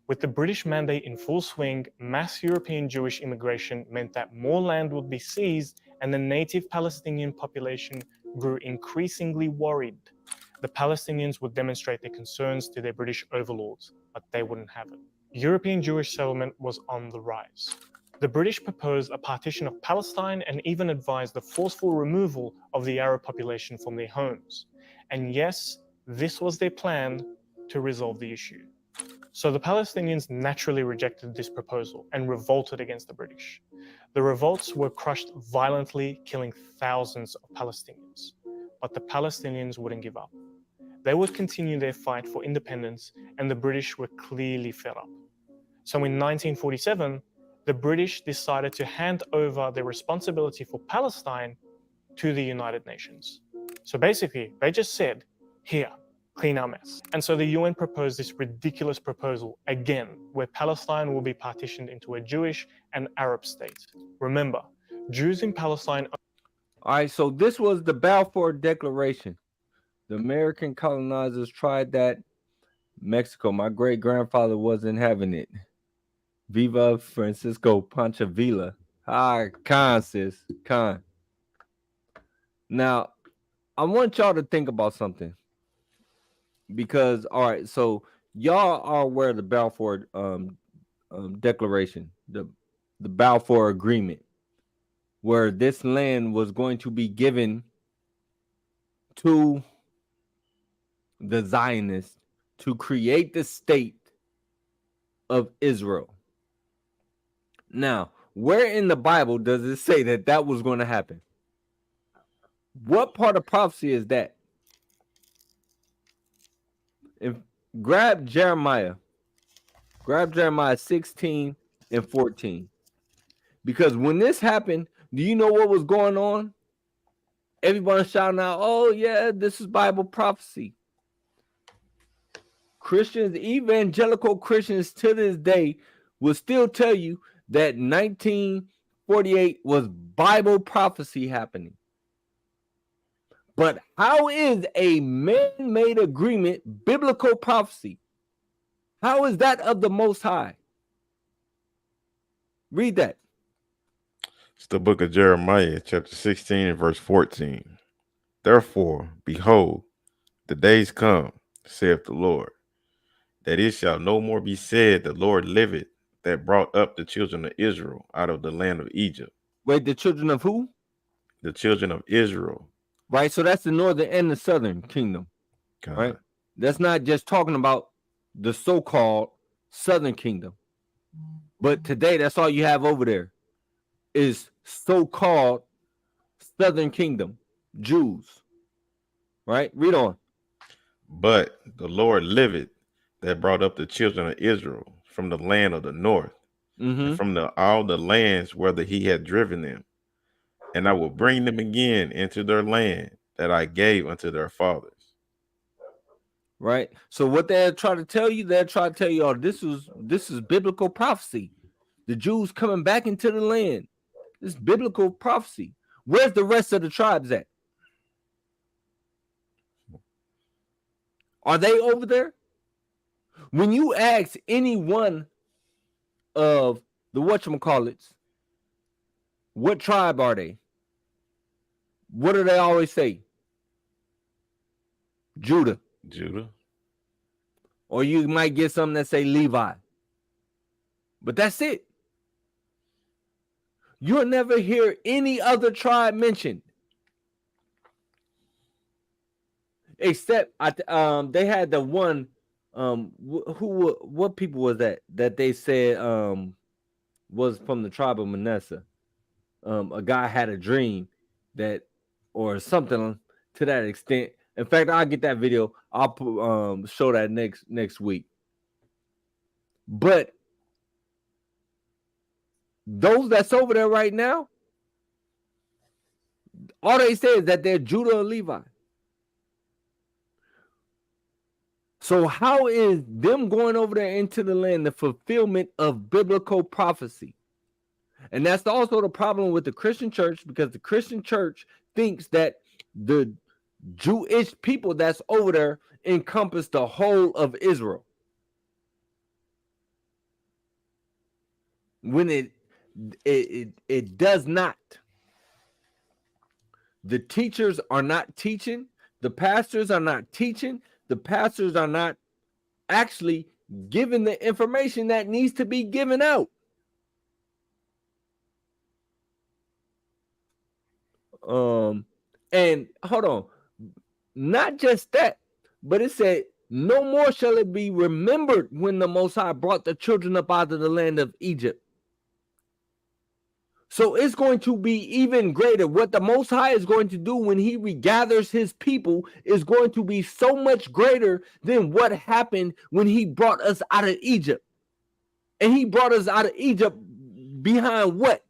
With the British Mandate in full swing, mass European Jewish immigration meant that more land would be seized and the native Palestinian population grew increasingly worried. The Palestinians would demonstrate their concerns to their British overlords, but they wouldn't have it. European Jewish settlement was on the rise. The British proposed a partition of Palestine and even advised the forceful removal of the Arab population from their homes. And yes, this was their plan to resolve the issue. So the Palestinians naturally rejected this proposal and revolted against the British. The revolts were crushed violently, killing thousands of Palestinians. But the Palestinians wouldn't give up. They would continue their fight for independence, and the British were clearly fed up. So in 1947, the British decided to hand over the responsibility for Palestine to the United Nations. So basically, they just said, here, clean our mess. And so the UN proposed this ridiculous proposal again, where Palestine will be partitioned into a Jewish and Arab state. Remember, Jews in Palestine... All right, so this was the Balfour Declaration. The American colonizers tried that. Mexico, my great-grandfather wasn't having it. Viva Francisco Pancha Villa. Hi, Khan, sis. Khan. Now, I want y'all to think about something. Because, all right, so y'all are aware of the Balfour Declaration, the Balfour Agreement, where this land was going to be given to the Zionists to create the state of Israel. Now, where in the Bible does it say that that was going to happen? What part of prophecy is that? If grab Jeremiah 16 and 14. Because when this happened, do you know what was going on? Everybody shouting out, oh yeah, this is Bible prophecy. Christians, evangelical Christians to this day will still tell you that 1948 was Bible prophecy happening. But how is a man-made agreement biblical prophecy? How is that of the Most High? Read that. It's the book of Jeremiah, chapter 16, and verse 14. Therefore, behold, the days come, saith the Lord, that it shall no more be said, the Lord liveth, that brought up the children of Israel out of the land of Egypt. Wait, the children of who? The children of Israel. Right, so that's the northern and the southern kingdom. God. Right? That's not just talking about the so-called southern kingdom. But today, that's all you have over there is so-called southern kingdom, Jews. Right? Read on. But the Lord liveth, that brought up the children of Israel from the land of the north, and from all the lands whither he had driven them. And I will bring them again into their land that I gave unto their fathers. Right. So what they're trying to tell you, oh, this is biblical prophecy. The Jews coming back into the land. This is biblical prophecy. Where's the rest of the tribes at? Are they over there? When you ask any one of the whatchamacallits, What tribe are they? What do they always say? Judah. Judah. Or you might get something that say Levi. But that's it. You'll never hear any other tribe mentioned. Except they had the one what people was that they said was from the tribe of Manasseh. A guy had a dream that or something to that extent. In fact, I'll get that video. I'll show that next week. But those that's over there right now, all they say is that they're Judah or Levi. So how is them going over there into the land the fulfillment of biblical prophecy? And that's also the problem with the Christian church, because the Christian church thinks that the Jewish people that's over there encompass the whole of Israel. When it does not. The teachers are not teaching. The pastors are not teaching. The pastors are not actually giving the information that needs to be given out. And hold on, not just that, but it said, no more shall it be remembered when the Most High brought the children up out of the land of Egypt. So it's going to be even greater. What the Most High is going to do when he regathers his people is going to be so much greater than what happened when he brought us out of Egypt. And he brought us out of Egypt behind what?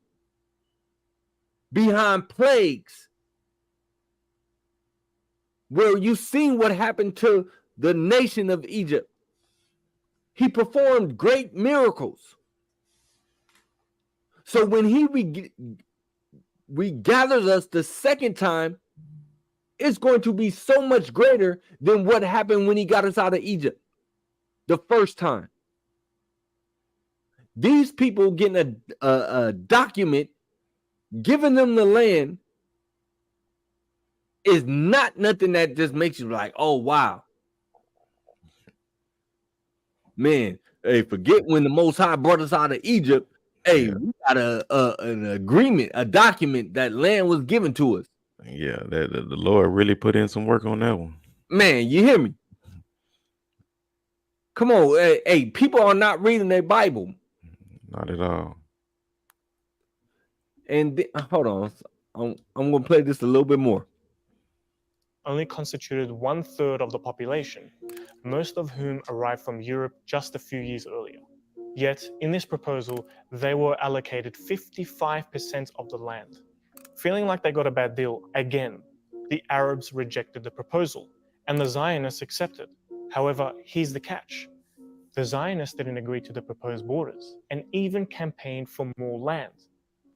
Behind plagues. Where you've seen what happened to the nation of Egypt. He performed great miracles. So when he regathers us the second time, it's going to be so much greater than what happened when he got us out of Egypt the first time. These people getting a document, giving them the land, is not nothing that just makes you like, oh, wow. Man, hey, forget when the Most High brought us out of Egypt. Hey, we got an agreement, a document that land was given to us. Yeah, the Lord really put in some work on that one. Man, you hear me? Come on, hey, people are not reading their Bible. Not at all. And hold on, I'm gonna play this a little bit more. Only constituted 1/3 of the population, most of whom arrived from Europe just a few years earlier. Yet, in this proposal, they were allocated 55% of the land. Feeling like they got a bad deal again, the Arabs rejected the proposal, and the Zionists accepted. However, here's the catch. The Zionists didn't agree to the proposed borders, and even campaigned for more land.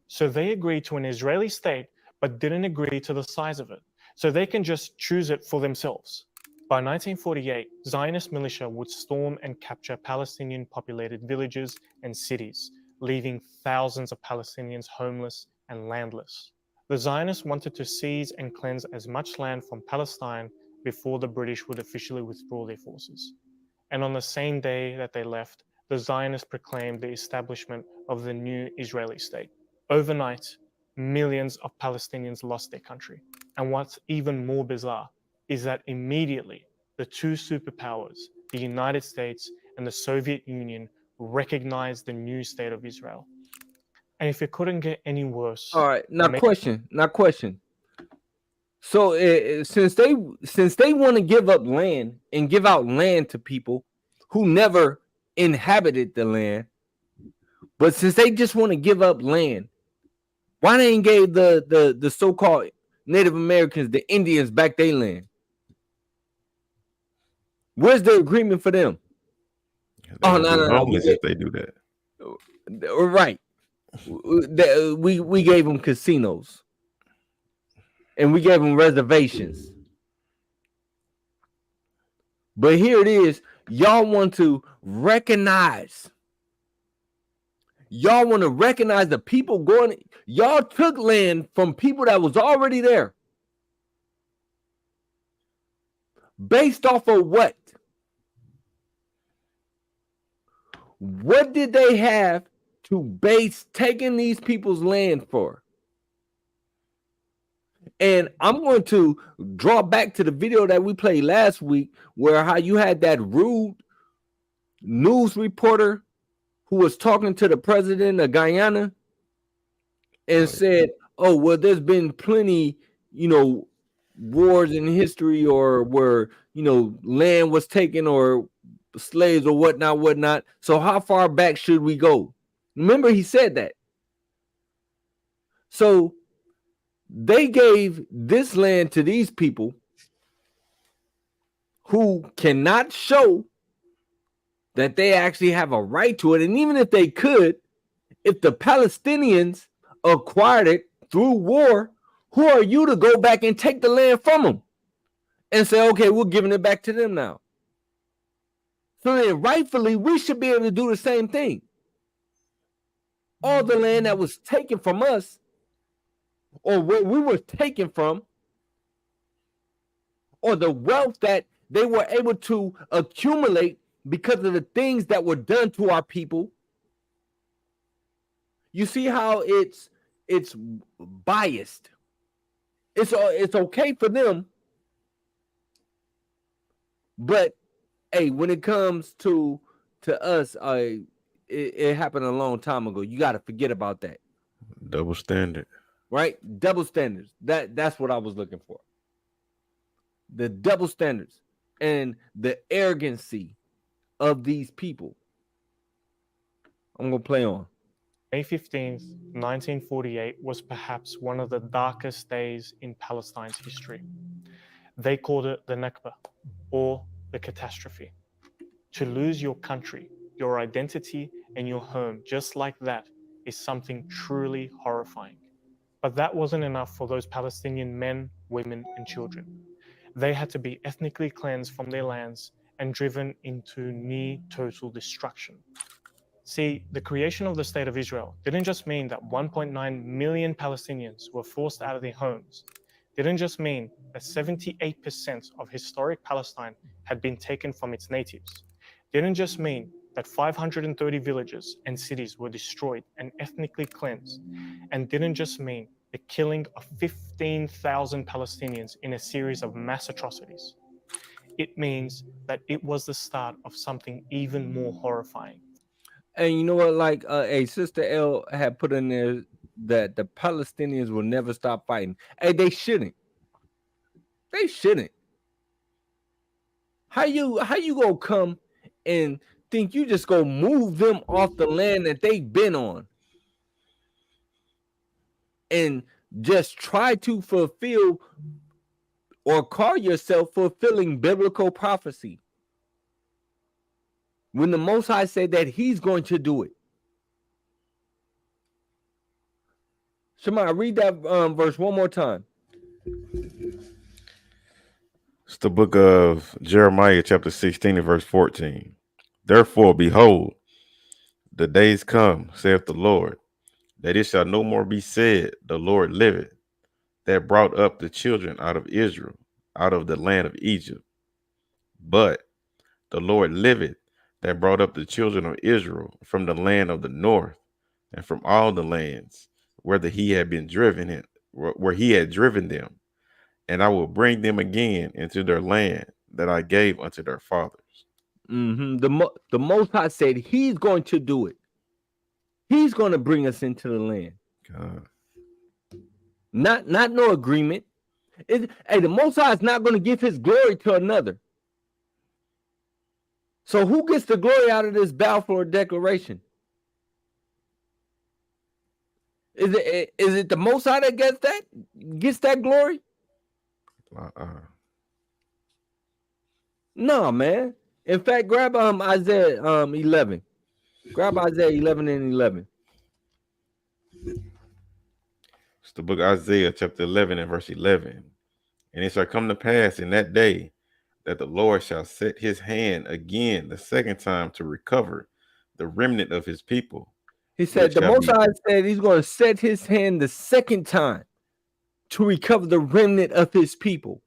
So they agreed to an Israeli state, but didn't agree to the size of it, so they can just choose it for themselves. By 1948, Zionist militia would storm and capture Palestinian-populated villages and cities, leaving thousands of Palestinians homeless and landless. The Zionists wanted to seize and cleanse as much land from Palestine before the British would officially withdraw their forces. And on the same day that they left, the Zionists proclaimed the establishment of the new Israeli state. Overnight, millions of Palestinians lost their country. And what's even more bizarre is that immediately the two superpowers, the United States and the Soviet Union, recognized the new state of Israel. And if it couldn't get any worse... All right, now question. So since they want to give up land and give out land to people who never inhabited the land, but since they just want to give up land, why they ain't gave the so-called Native Americans, the Indians, back their land? Where's the agreement for them? No. Homeless if they do that. Right. We gave them casinos. And we gave them reservations. But here it is. Y'all want to recognize Y'all want to recognize the people going. Y'all took land from people that was already there. Based off of what? What did they have to base taking these people's land for? And I'm going to draw back to the video that we played last week, where how you had that rude news reporter who was talking to the president of Guyana and said, "Oh, well, there's been plenty, wars in history, or where land was taken, or slaves, or whatnot. So how far back should we go?" Remember, he said that. So they gave this land to these people who cannot show that they actually have a right to it. And even if they could, if the Palestinians acquired it through war, who are you to go back and take the land from them and say, okay, we're giving it back to them now? So then rightfully, we should be able to do the same thing. All the land that was taken from us, or where we were taken from, or the wealth that they were able to accumulate because of the things that were done to our people. You see how it's biased. It's okay for them, but hey, when it comes to us, it happened a long time ago. You got to forget about that. Double standard. Right? Double standards. That's what I was looking for. The double standards and the arrogancy of these people. I'm going to play on. May 15th, 1948 was perhaps one of the darkest days in Palestine's history. They called it the Nakba, or the catastrophe. To lose your country, your identity, and your home just like that is something truly horrifying. But that wasn't enough for those Palestinian men, women, and children. They had to be ethnically cleansed from their lands and driven into near total destruction. See, the creation of the State of Israel didn't just mean that 1.9 million Palestinians were forced out of their homes. Didn't just mean that 78% of historic Palestine had been taken from its natives. Didn't just mean that 530 villages and cities were destroyed and ethnically cleansed. And didn't just mean the killing of 15,000 Palestinians in a series of mass atrocities. It means that it was the start of something even more horrifying. And you know what? Like a Sister L had put in there that the Palestinians will never stop fighting. Hey, they shouldn't. They shouldn't. How you gonna come and think you just gonna move them off the land that they've been on and just try to fulfill or call yourself fulfilling biblical prophecy, when the Most High said that he's going to do it? Shemai, read that verse one more time. It's the book of Jeremiah, chapter 16, and verse 14. Therefore, behold, the days come, saith the Lord, that it shall no more be said, the Lord liveth, that brought up the children out of Israel, out of the land of Egypt. But the Lord liveth, that brought up the children of Israel from the land of the north, and from all the lands where he had driven them. And I will bring them again into their land that I gave unto their fathers. Mm-hmm. The Most High said he's going to do it. He's going to bring us into the land. God. Not no agreement. Hey, the Most High is not going to give his glory to another. So who gets the glory out of this Balfour Declaration? Is it the Most High that gets that glory? No, man. In fact, grab Isaiah 11. Grab Isaiah 11 and 11. It's the book of Isaiah, chapter 11 and verse 11. And it shall come to pass in that day that the Lord shall set his hand again the second time to recover the remnant of his people, He said the shall Most be High said he's going to set his hand the second time to recover the remnant of his people.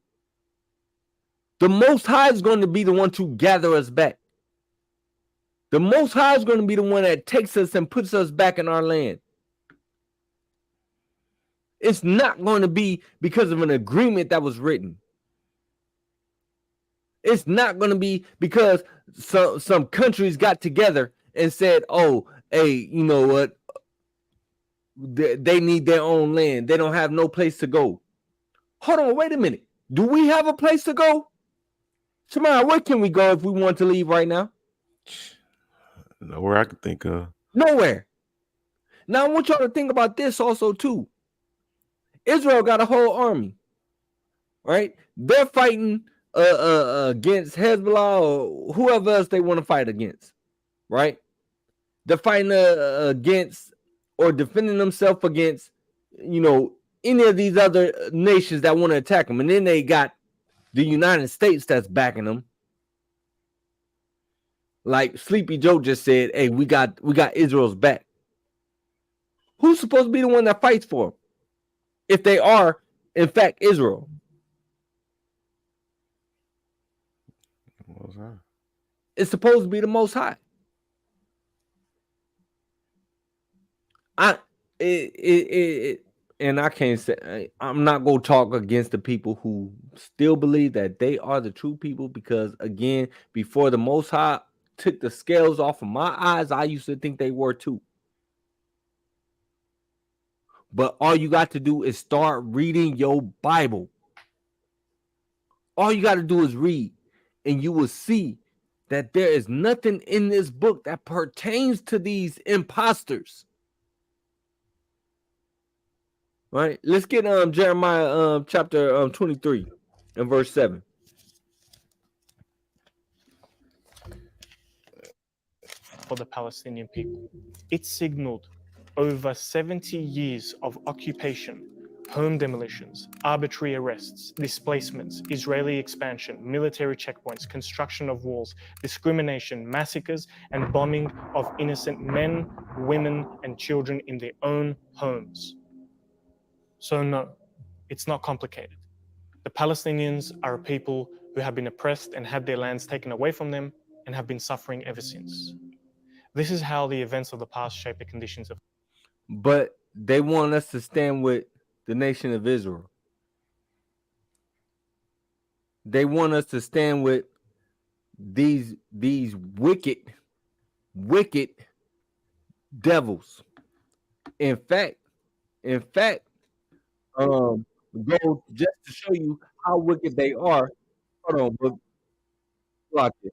The Most High is going to be the one to gather us back. The Most High is going to be the one that takes us and puts us back in our land. It's not going to be because of an agreement that was written. It's not going to be because some countries got together and said, oh, hey, you know what? They need their own land. They don't have no place to go. Hold on, wait a minute. Do we have a place to go? Samara, where can we go if we want to leave right now? nowhere I can think of. Nowhere. Now I want y'all to think about this also too. Israel got a whole army, right? They're fighting against Hezbollah or whoever else they want to fight against, right? They're fighting against or defending themselves against, you know, any of these other nations that want to attack them. And then they got the United States that's backing them. Like Sleepy Joe just said, hey, we got Israel's back. Who's supposed to be the one that fights for them? If they are, in fact, Israel. It's supposed to be the Most High. And I can't say, I'm not going to talk against the people who still believe that they are the true people, because again, before the Most High took the scales off of my eyes, I used to think they were too. But all you got to do is start reading your Bible. All you got to do is read, and you will see that there is nothing in this book that pertains to these imposters. Right? Let's get Jeremiah chapter 23 and verse 7. For the Palestinian people. It signaled over 70 years of occupation, home demolitions, arbitrary arrests, displacements, Israeli expansion, military checkpoints, construction of walls, discrimination, massacres, and bombing of innocent men, women, and children in their own homes. So no, it's not complicated. The Palestinians are a people who have been oppressed and had their lands taken away from them and have been suffering ever since. This is how the events of the past shape the conditions of. But they want us to stand with the nation of Israel. They want us to stand with these wicked devils. In fact, go just to show you how wicked they are. Hold on, but block it.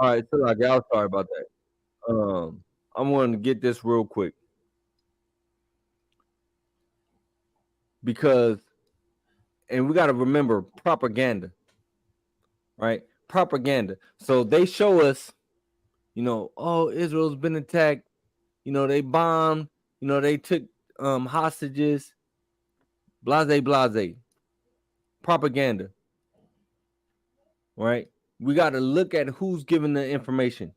All right, so I'm sorry about that. I'm going to get this real quick because, and we got to remember propaganda, right? Propaganda. So they show us, you know, oh, Israel's been attacked. You know, they bombed. You know, they took hostages. Blase. Propaganda, right? We got to look at who's giving the information.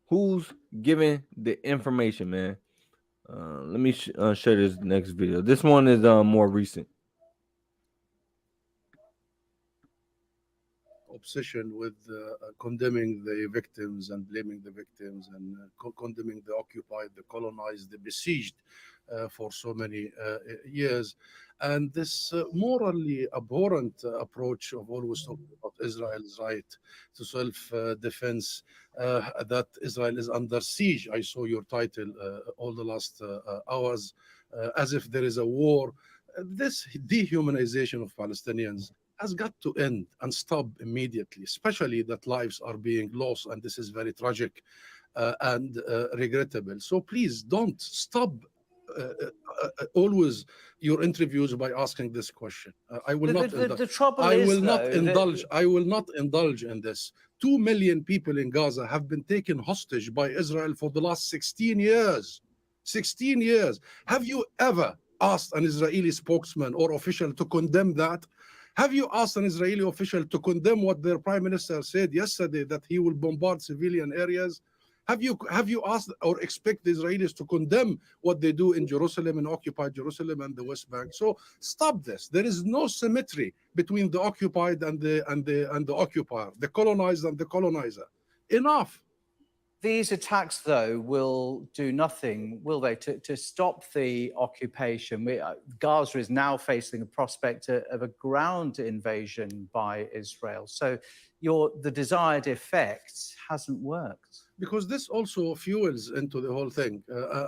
Who's giving the information, man? Let me show this next video. This one is more recent. Obsession with condemning the victims and blaming the victims and condemning the occupied, the colonized, the besieged for so many years. And this morally abhorrent approach of always talking about Israel's right to self-defense, that Israel is under siege. I saw your title all the last hours, as if there is a war. This dehumanization of Palestinians has got to end and stop immediately, especially that lives are being lost. And this is very tragic and regrettable. So please don't stop always your interviews by asking this question. I will not indulge in this. 2 million people in Gaza have been taken hostage by Israel for the last 16 years. 16 years. Have you ever asked an Israeli spokesman or official to condemn that? Have you asked an Israeli official to condemn what their prime minister said yesterday, that he will bombard civilian areas? Have you asked or expect the Israelis to condemn what they do in Jerusalem, and occupied Jerusalem and the West Bank? So stop this. There is no symmetry between the occupied and the occupier, the colonized and the colonizer. Enough. These attacks, though, will do nothing, will they, to stop the occupation? Gaza is now facing the prospect of a ground invasion by Israel. So the desired effect hasn't worked. Because this also fuels into the whole thing.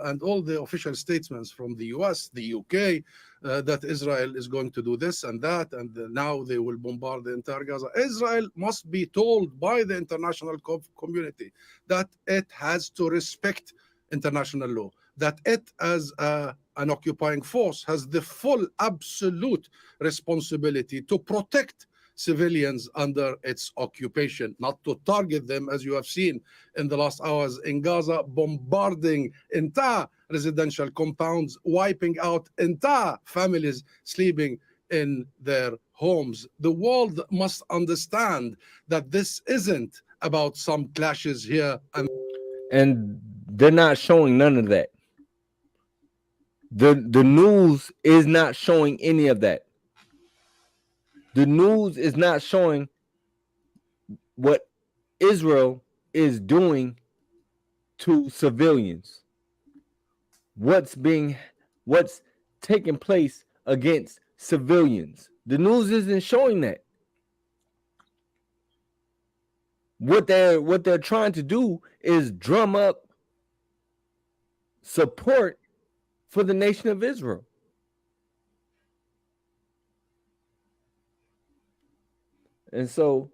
And all the official statements from the US, the UK, that Israel is going to do this and that, and now they will bombard the entire Gaza. Israel must be told by the international community that it has to respect international law, that it, as an occupying force, has the full, absolute responsibility to protect civilians under its occupation, not to target them, as you have seen in the last hours in Gaza, bombarding entire residential compounds, wiping out entire families sleeping in their homes. The world must understand that this isn't about some clashes here and they're not showing none of that. The news is not showing any of that. The news is not showing what Israel is doing to civilians. What's taking place against civilians. The news isn't showing that. What they're trying to do is drum up support for the nation of Israel. And so,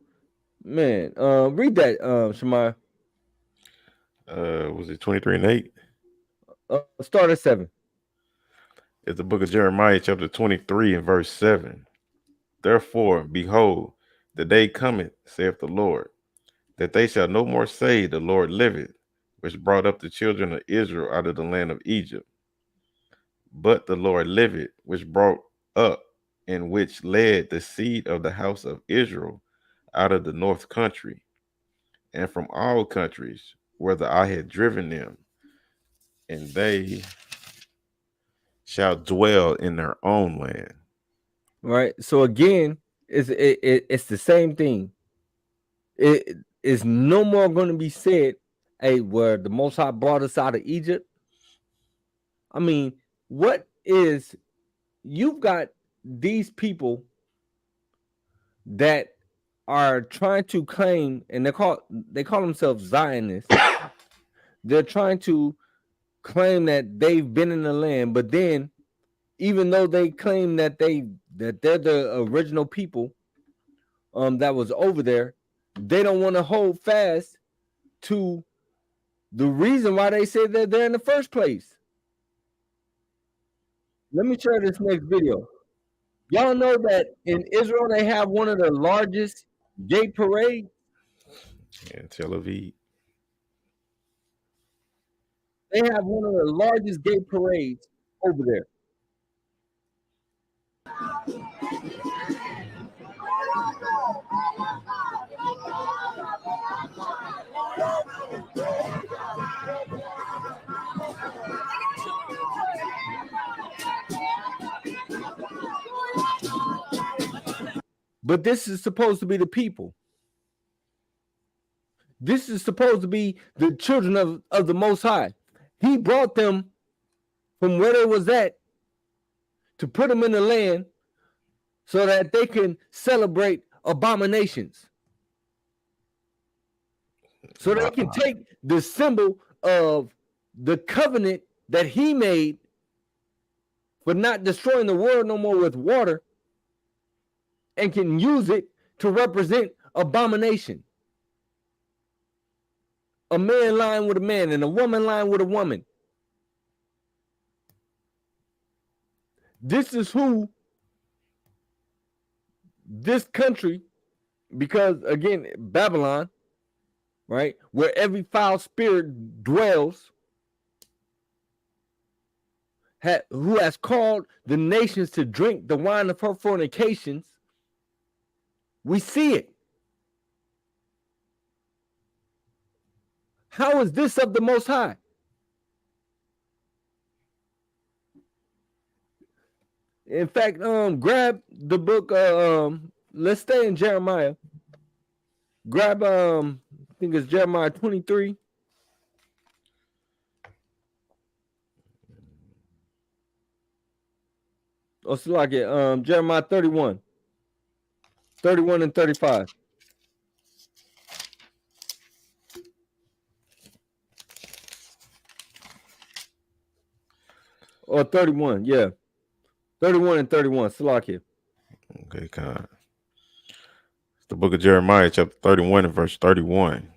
man, read that, Shamar. Was it 23:8? Start at 7. It's the book of Jeremiah, chapter 23, and verse 7. Therefore, behold, the day cometh, saith the Lord, that they shall no more say, the Lord liveth, which brought up the children of Israel out of the land of Egypt. But the Lord liveth, which brought up and which led the seed of the house of Israel out of the north country, and from all countries, whither I had driven them, and they shall dwell in their own land. Right. So again, it's the same thing. It is no more going to be said, hey, where the Most High brought us out of Egypt. I mean, you've got these people that are trying to claim, and they call themselves Zionists. They're trying to claim that they've been in the land, but then even though they claim that they're the original people that was over there, they don't want to hold fast to the reason why they said they're there in the first place. Let me share this next video. Y'all know that in Israel they have one of the largest gay parades in Tel Aviv. They have one of the largest gay parades over there. But this is supposed to be the people. This is supposed to be the children of the Most High. He brought them from where they was at to put them in the land so that they can celebrate abominations. So they can take the symbol of the covenant that he made for not destroying the world no more with water and can use it to represent abomination. A man lying with a man and a woman lying with a woman. This is who this country, because again, Babylon, right, where every foul spirit dwells, who has called the nations to drink the wine of her fornications. We see it. How is this of the Most High? In fact, grab the book. Let's stay in Jeremiah. Grab I think it's Jeremiah 23. Oh, so like it. Jeremiah 31. 31 and 35. Or 31, yeah. 31 and 31. Salakia. Okay, God. It's the book of Jeremiah, chapter 31 and verse 31.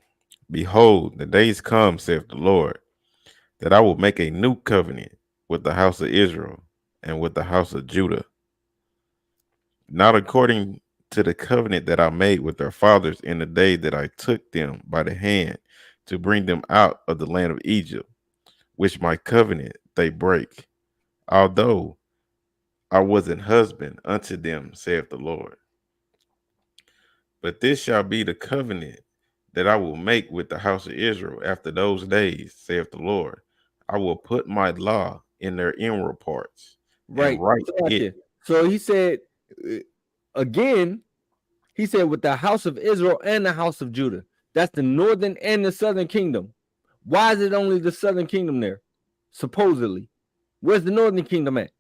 Behold, the days come, saith the Lord, that I will make a new covenant with the house of Israel and with the house of Judah, not according to the covenant that I made with their fathers in the day that I took them by the hand to bring them out of the land of Egypt, which my covenant they break, although I was an husband unto them, saith the Lord. But this shall be the covenant that I will make with the house of Israel after those days, saith the Lord. I will put my law in their inward parts and write it. So he said, again, he said, with the house of Israel and the house of Judah. That's the northern and the southern kingdom. Why is it only the southern kingdom there? Supposedly. Where's the northern kingdom at?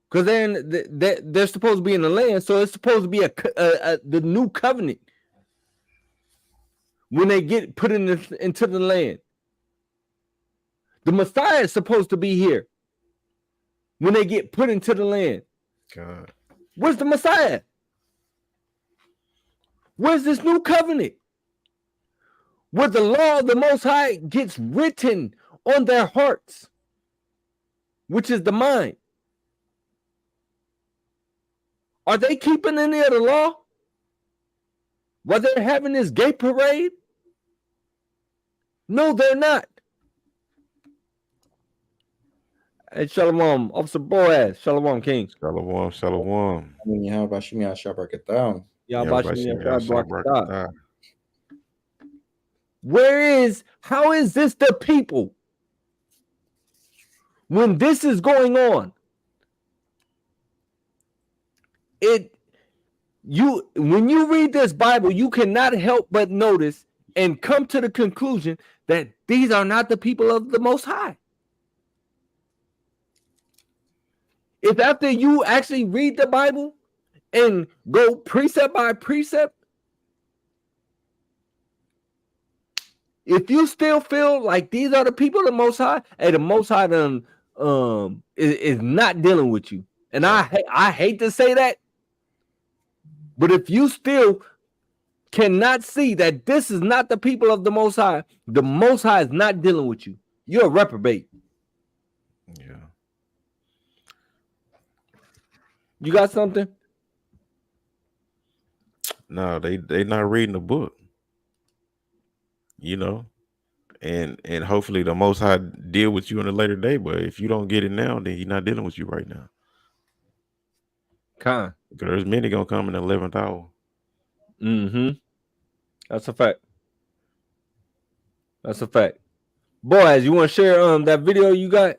Because they're supposed to be in the land, so it's supposed to be the new covenant when they get put into the land. The Messiah is supposed to be here when they get put into the land. God. Where's the Messiah? Where's this new covenant? Where the law of the Most High gets written on their hearts, which is the mind. Are they keeping any of the law while they're having this gay parade? No, they're not. Hey, Shalom, Officer Boaz. Shalom, King. Shalom, shalom. How about you? Shabbat How is this the people when this is going on? When you read this Bible, you cannot help but notice and come to the conclusion that these are not the people of the Most High. If after you actually read the Bible and go precept by precept, if you still feel like these are the people of the Most High, hey, the Most High is not dealing with you. And I hate to say that, but if you still cannot see that this is not the people of the Most High is not dealing with you. You're a reprobate. Yeah. You got something? No, they not reading the book. You know, and hopefully the Most High deal with you in a later day. But if you don't get it now, then He's not dealing with you right now. Because there's many gonna come in the 11th hour. Mm-hmm. That's a fact. That's a fact. Boys, you want to share that video you got?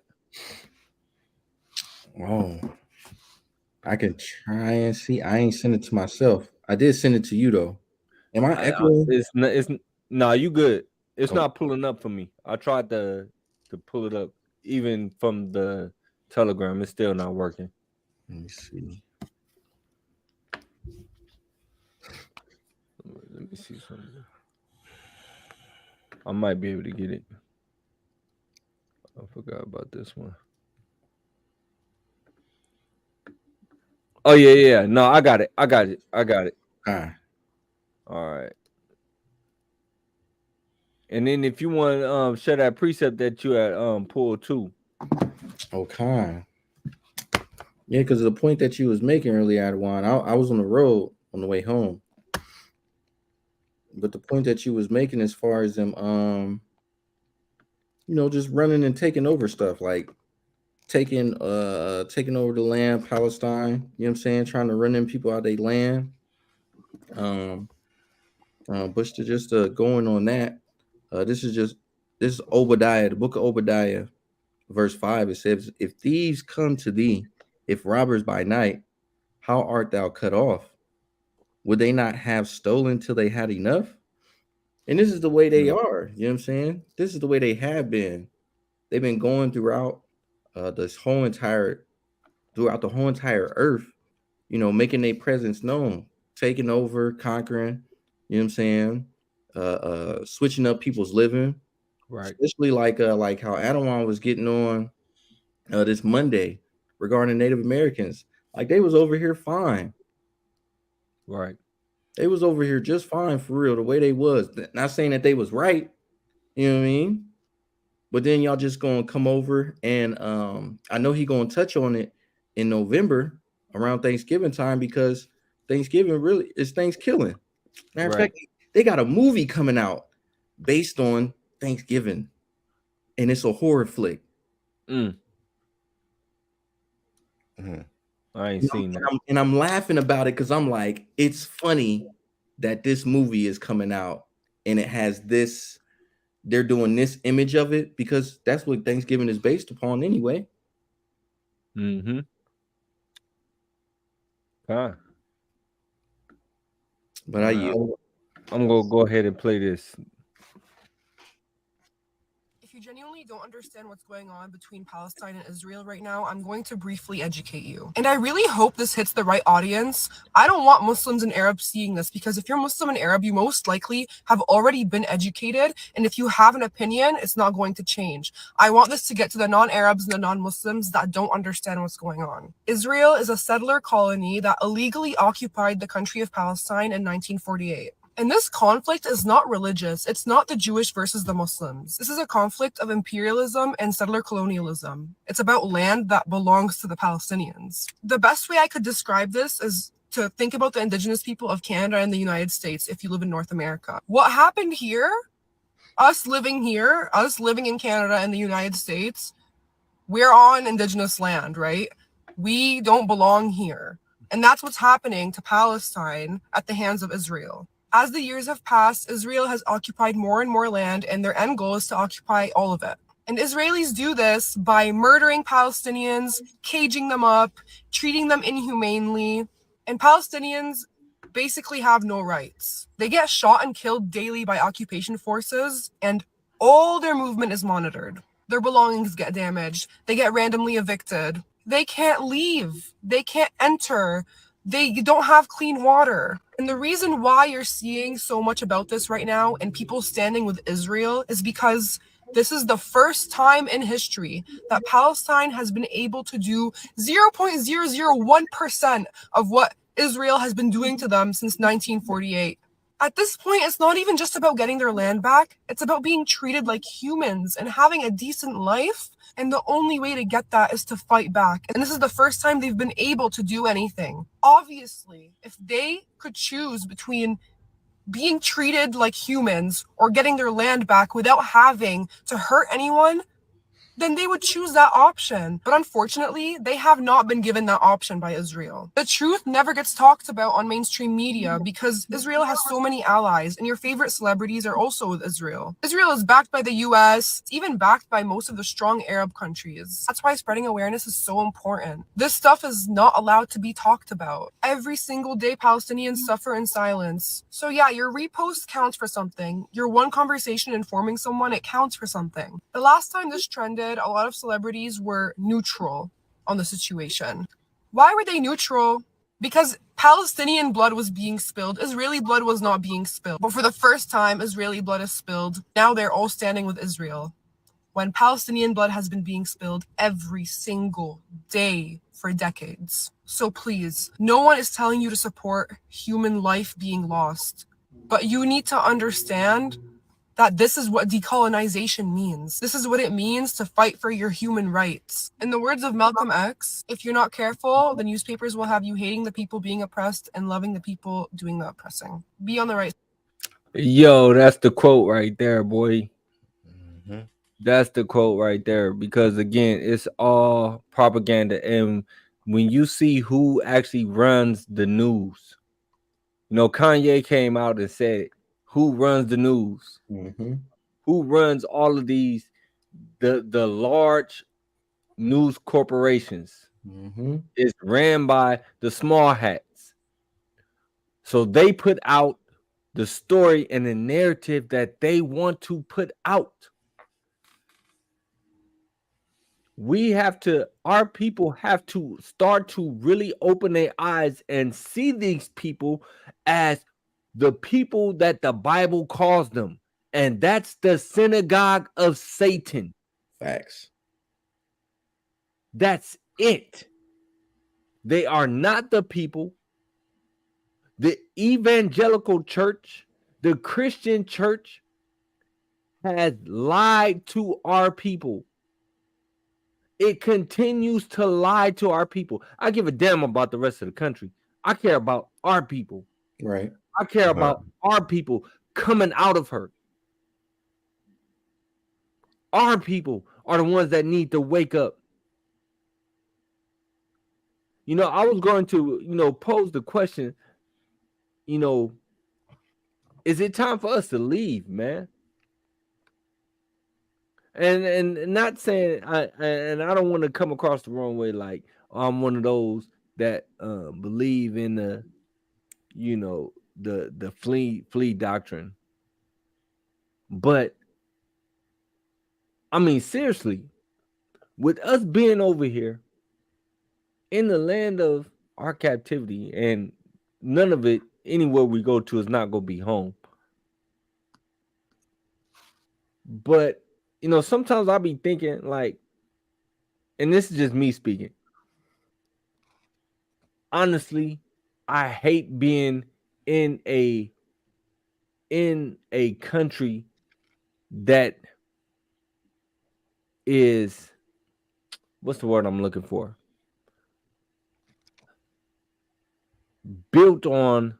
Oh, I can try and see. I ain't send it to myself. I did send it to you though. Am I echoing? No, you good. It's not pulling up for me. I tried to pull it up even from the Telegram. It's still not working. Let me see. Let me see something. I might be able to get it. I forgot about this one. Oh yeah. No, I got it. All right. And then if you want to share that precept that you had pulled too. Okay. Yeah, because the point that you was making earlier, Adawan, I was on the road on the way home. But the point that you was making as far as them just running and taking over stuff, like taking over the land, Palestine. You know what I'm saying? Trying to run them people out of their land. But to just going on that, this is Obadiah, the book of Obadiah, verse 5. It says, "If thieves come to thee, if robbers by night, how art thou cut off? Would they not have stolen till they had enough?" And this is the way they are. You know what I'm saying? This is the way they have been. They've been going throughout this whole entire throughout the whole entire earth, making their presence known, taking over, conquering, you know what I'm saying? Switching up people's living. Right. Especially like how Adawan was getting on this Monday regarding Native Americans. Like they was over here fine. Right. They was over here just fine for real, the way they was. Not saying that they was right, you know what I mean? But then y'all just gonna come over and I know he gonna touch on it in November around Thanksgiving time, because Thanksgiving really is Thanksgiving. Matter of Right. fact, they got a movie coming out based on Thanksgiving, and it's a horror flick. I ain't seen that. And I'm laughing about it because I'm like, it's funny that this movie is coming out and it has this. They're doing this image of it because that's what Thanksgiving is based upon anyway. Mm-hmm. Huh. But I'm gonna go ahead and play this. If you genuinely don't understand what's going on between Palestine and Israel right now, I'm going to briefly educate you. And I really hope this hits the right audience. I don't want Muslims and Arabs seeing this, because if you're Muslim and Arab, you most likely have already been educated. And if you have an opinion, it's not going to change. I want this to get to the non-Arabs and the non-Muslims that don't understand what's going on. Israel is a settler colony that illegally occupied the country of Palestine in 1948. And this conflict is not religious. It's not the Jewish versus the Muslims. This is a conflict of imperialism and settler colonialism. It's about land that belongs to the Palestinians. The best way I could describe this is to think about the indigenous people of Canada and the United States if you live in North America. What happened here, us living in Canada and the United States, we're on indigenous land, right? We don't belong here. And that's what's happening to Palestine at the hands of Israel. As the years have passed, Israel has occupied more and more land, and their end goal is to occupy all of it. And Israelis do this by murdering Palestinians, caging them up, treating them inhumanely. And Palestinians basically have no rights. They get shot and killed daily by occupation forces, and all their movement is monitored. Their belongings get damaged. They get randomly evicted. They can't leave. They can't enter. They don't have clean water. And the reason why you're seeing so much about this right now and people standing with Israel is because this is the first time in history that Palestine has been able to do 0.001% of what Israel has been doing to them since 1948. At this point, it's not even just about getting their land back. It's about being treated like humans and having a decent life. And the only way to get that is to fight back. And this is the first time they've been able to do anything. Obviously, if they could choose between being treated like humans or getting their land back without having to hurt anyone, then they would choose that option. But unfortunately, they have not been given that option by Israel. The truth never gets talked about on mainstream media because Israel has so many allies, and your favorite celebrities are also with Israel. Israel is backed by the US, it's even backed by most of the strong Arab countries. That's why spreading awareness is so important. This stuff is not allowed to be talked about. Every single day, Palestinians suffer in silence. So yeah, your repost counts for something. Your one conversation informing someone, it counts for something. The last time this trended, a lot of celebrities were neutral on the situation. Why were they neutral? Because Palestinian blood was being spilled. Israeli blood was not being spilled. But for the first time, Israeli blood is spilled. Now they're all standing with Israel, when Palestinian blood has been being spilled every single day for decades. So please, no one is telling you to support human life being lost. But you need to understand that this is what decolonization means. This is what it means to fight for your human rights. In the words of Malcolm X, if you're not careful, the newspapers will have you hating the people being oppressed and loving the people doing the oppressing. Be on the right. Yo, that's the quote right there, boy. Mm-hmm. That's the quote right there. Because again, it's all propaganda. And when you see who actually runs the news, Kanye came out and said, who runs the news? Mm-hmm. Who runs all of these the large news corporations? Mm-hmm. It's ran by the small hats. So they put out the story and the narrative that they want to put out. Our people have to start to really open their eyes and see these people as the people that the Bible calls them. And that's the synagogue of Satan. Facts. That's it. They are not the people. The evangelical church, the Christian church, has lied to our people. It continues to lie to our people. I give a damn about the rest of the country. I care about our people. Right. I care about our people coming out of her. Our people are the ones that need to wake up. I was going to, pose the question, is it time for us to leave, man? And not saying I don't want to come across the wrong way, like I'm one of those that believe in the the flee doctrine. But I mean, seriously, with us being over here in the land of our captivity, and none of it anywhere we go to is not gonna be home. But sometimes I'll be thinking like, and this is just me speaking. Honestly, I hate being in a country that is, what's the word I'm looking for? Built on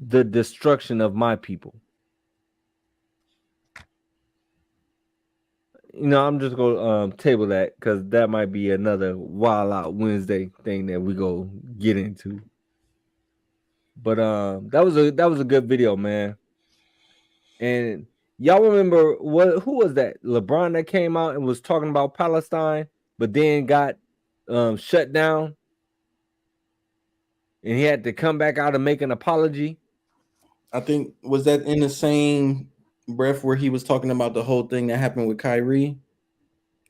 the destruction of my people. I'm just gonna table that because that might be another Wild Out Wednesday thing that we go get into. But that was a good video, man. And y'all remember who was that? LeBron that came out and was talking about Palestine, but then got shut down, and he had to come back out and make an apology. I think, was that in the same breath where he was talking about the whole thing that happened with Kyrie?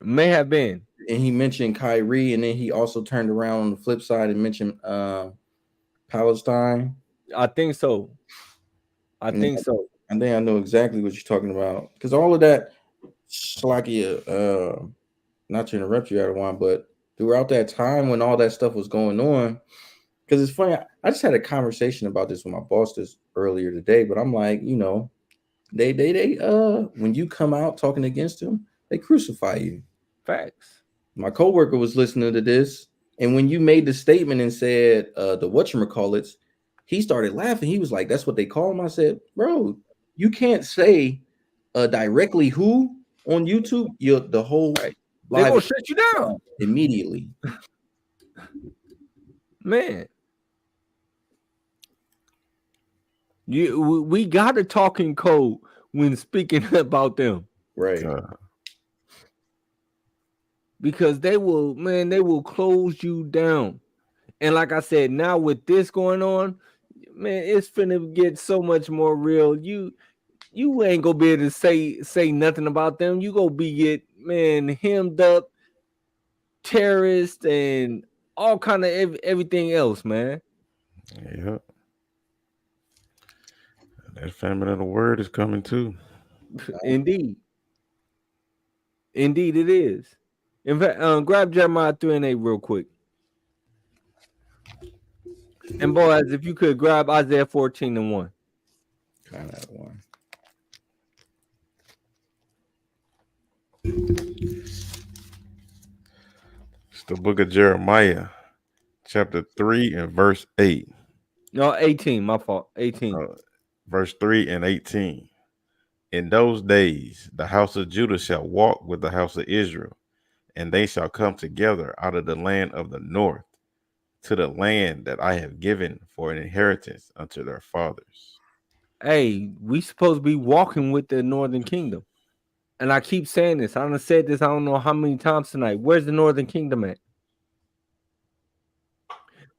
May have been. And he mentioned Kyrie, and then he also turned around on the flip side and mentioned Palestine. I think so. I think so. I think I know exactly what you're talking about, because all of that, Shalakia, not to interrupt you, Adawan, but throughout that time when all that stuff was going on, because it's funny, I just had a conversation about this with my boss this earlier today, but I'm like, they when you come out talking against them, they crucify you. Facts. My coworker was listening to this, and when you made the statement and said the whatchamacallits, he started laughing. He was like, that's what they call him. I said, bro, you can't say directly who on YouTube. The whole they gonna shut you down immediately. Man, we got a talking code when speaking about them, right? Because they will close you down. And like I said, now with this going on, man, it's finna get so much more real. You ain't gonna be able to say nothing about them. You gonna be hemmed up, terrorist, and all kind of everything else, man. Yeah. That famine of the word is coming too. Indeed. Indeed, it is. In fact, grab Jeremiah 3:8 real quick. And boys, if you could grab Isaiah 14:1. Kind of one. It's the book of Jeremiah, chapter 3 and verse 8. No, 18, my fault. 18. Verse 3 and 18. In those days, the house of Judah shall walk with the house of Israel, and they shall come together out of the land of the north to the land that I have given for an inheritance unto their fathers. Hey, we supposed to be walking with the Northern Kingdom. And I keep saying this. I done said this I don't know how many times tonight. Where's the Northern Kingdom at?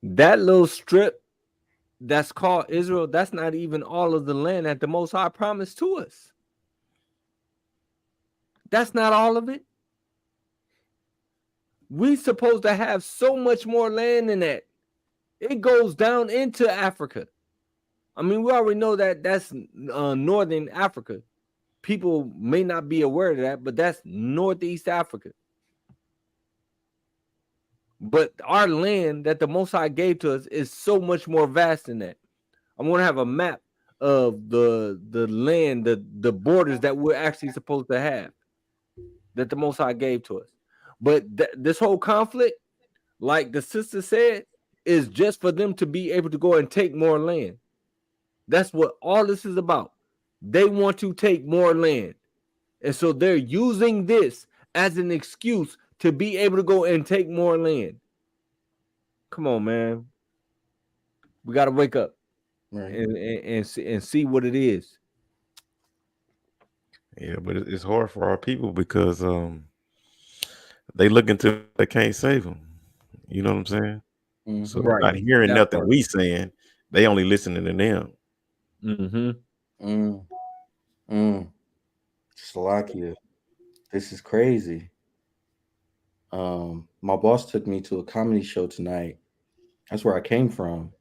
That little strip that's called Israel, that's not even all of the land that the Most High promised to us. That's not all of it. We supposed to have so much more land than that. It goes down into Africa. I mean, we already know that that's Northern Africa. People may not be aware of that, but that's Northeast Africa. But our land that the Most High gave to us is so much more vast than that. I'm going to have a map of the land, the borders that we're actually supposed to have that the Most High gave to us. But this whole conflict, like the sister said, is just for them to be able to go and take more land. That's what all this is about. They want to take more land. And so they're using this as an excuse to be able to go and take more land. Come on, man. We got to wake up and see what it is. Yeah, but it's hard for our people because they look into they can't save them. You know what I'm saying? So they're Right. not hearing That nothing part. we saying. They only listening to them. Slovakia. This is crazy. My boss took me to a comedy show tonight. That's where I came from.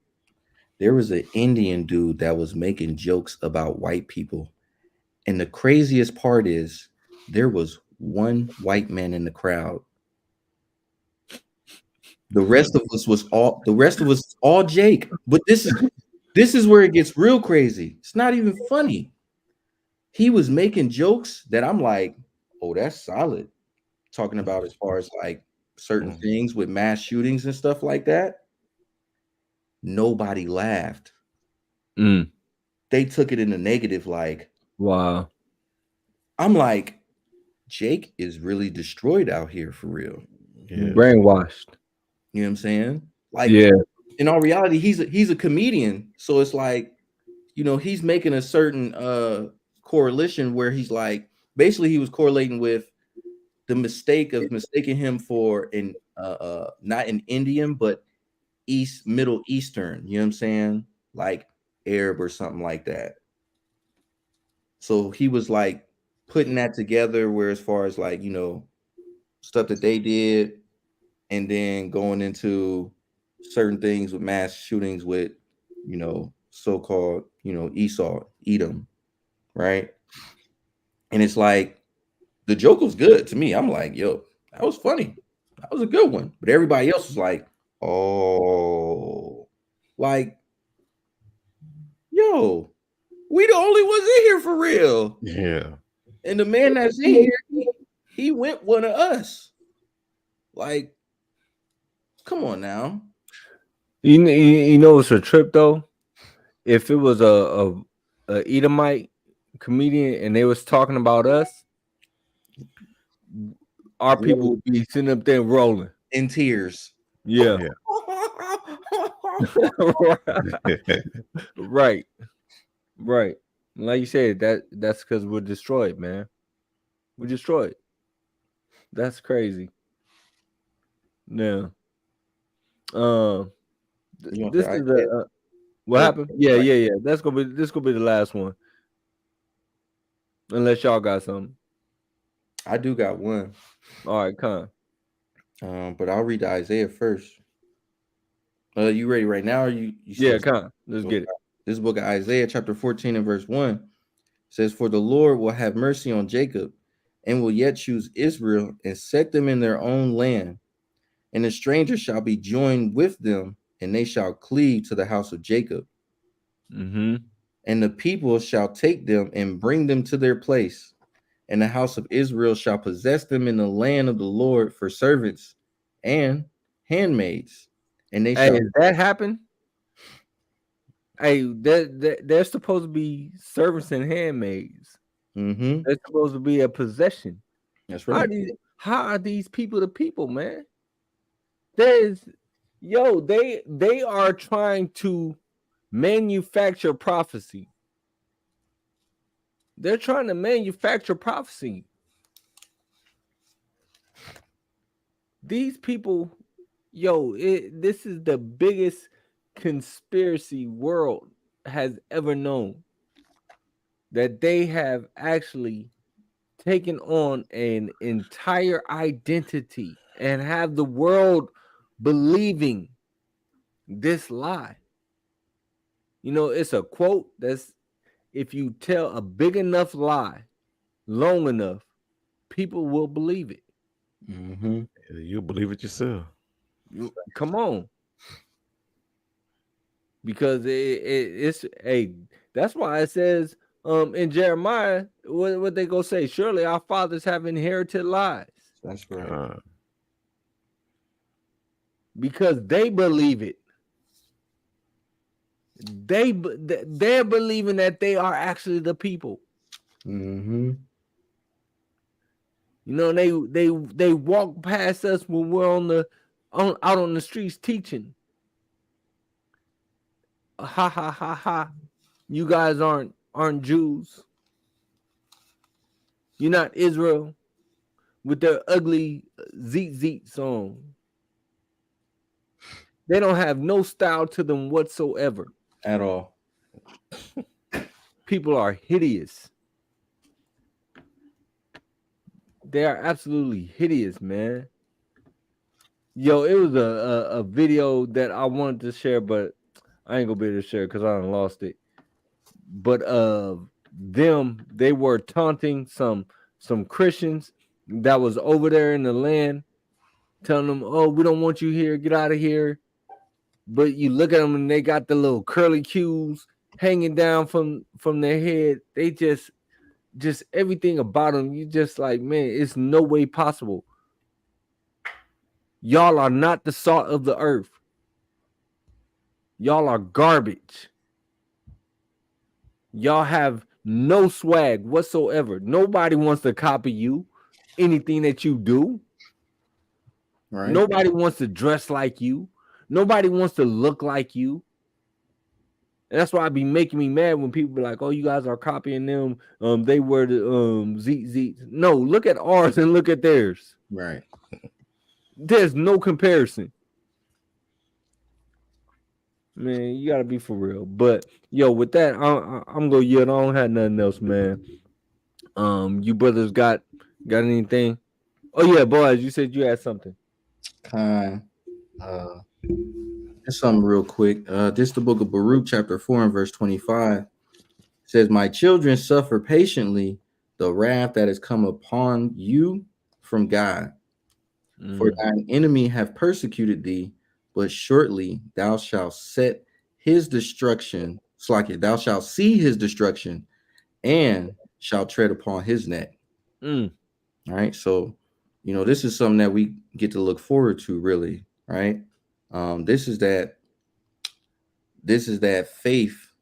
There was an Indian dude that was making jokes about white people. And the craziest part is there was one white man in the crowd. The rest of us was all Jake. But this is where it gets real crazy. It's not even funny. He was making jokes that I'm like, oh, that's solid. Talking about as far as like certain things with mass shootings and stuff like that. Nobody laughed. They took it in the negative, like, wow. I'm like, Jake is really destroyed out here for real. Brainwashed. You know what I'm saying? Like, yeah. In all reality, he's a comedian. So it's like, you know, he's making a certain correlation where he's like, basically he was correlating with the mistake of mistaking him for an not an Indian, but Middle Eastern, you know what I'm saying? Like Arab or something like that. So he was like putting that together where as far as like, you know, stuff that they did and then going into certain things with mass shootings with, you know, so-called, you know, Edom, right? And it's like the joke was good to me. I'm like, yo, that was funny. That was a good one. But everybody else was like, oh, like, yo, we the only ones in here for real. Yeah. And the man that's in here, he went one of us. Like, come on now. You know it's a trip though. If it was a Edomite comedian and they was talking about us, our people would be sitting up there rolling in tears. Yeah. Right. Like you said, that's because we're destroyed, man. We're destroyed. That's crazy. Yeah. This is what happened? Yeah. This gonna be the last one. Unless y'all got something. I do got one. All right, come. But I'll read Isaiah first. You ready right now? Or you yeah, come. Let's get it. This book of Isaiah, chapter 14 and verse 1 says, "For the Lord will have mercy on Jacob and will yet choose Israel and set them in their own land. And the stranger shall be joined with them, and they shall cleave to the house of Jacob. And the people shall take them and bring them to their place. And the house of Israel shall possess them in the land of the Lord for servants and handmaids. And they shall." If that happen, hey, they're supposed to be servants and handmaids. Mm-hmm. They're supposed to be a possession. That's How right. how are these people the people, man? There's they are trying to manufacture prophecy. They're trying to manufacture prophecy. These people, this is the biggest conspiracy world has ever known. That they have actually taken on an entire identity and have the world believing this lie. It's a quote that's if you tell a big enough lie long enough, people will believe it. Mm-hmm. You'll believe it yourself. Come on. Because it's that's why it says in Jeremiah, what they go say, surely our fathers have inherited lies. That's right. Because they believe it. They're believing that they are actually the people. Mm-hmm. They walk past us when we're out on the streets teaching. Ha ha ha ha. You guys aren't Jews. You're not Israel with their ugly zeet zeet song. They don't have no style to them whatsoever. At all. People are hideous. They are absolutely hideous, man. Yo, it was a video that I wanted to share, but I ain't gonna be able to share because I done lost it. But they were taunting some Christians that was over there in the land, telling them, "Oh, we don't want you here. Get out of here." But you look at them and they got the little curly cues hanging down from their head. They just everything about them. You just like, man, it's no way possible. Y'all are not the salt of the earth. Y'all are garbage. Y'all have no swag whatsoever. Nobody wants to copy you, anything that you do. Right. Nobody wants to dress like you. Nobody wants to look like you. And that's why I be making me mad when people be like, "Oh, you guys are copying them. They wear the Z." No, look at ours and look at theirs. Right. There's no comparison. Man, you gotta be for real. But yo, with that, I'm gonna yield. I don't have nothing else, man. You brothers got anything? Oh yeah, boys, you said you had something. Just something real quick. This the book of Baruch, chapter 4 and verse 25. It says, "My children suffer patiently the wrath that has come upon you from God. For thine enemy have persecuted thee, but shortly thou shalt set his destruction, thou shalt see his destruction, and shall tread upon his neck." All right. So, this is something that we get to look forward to, really, right? This is that faith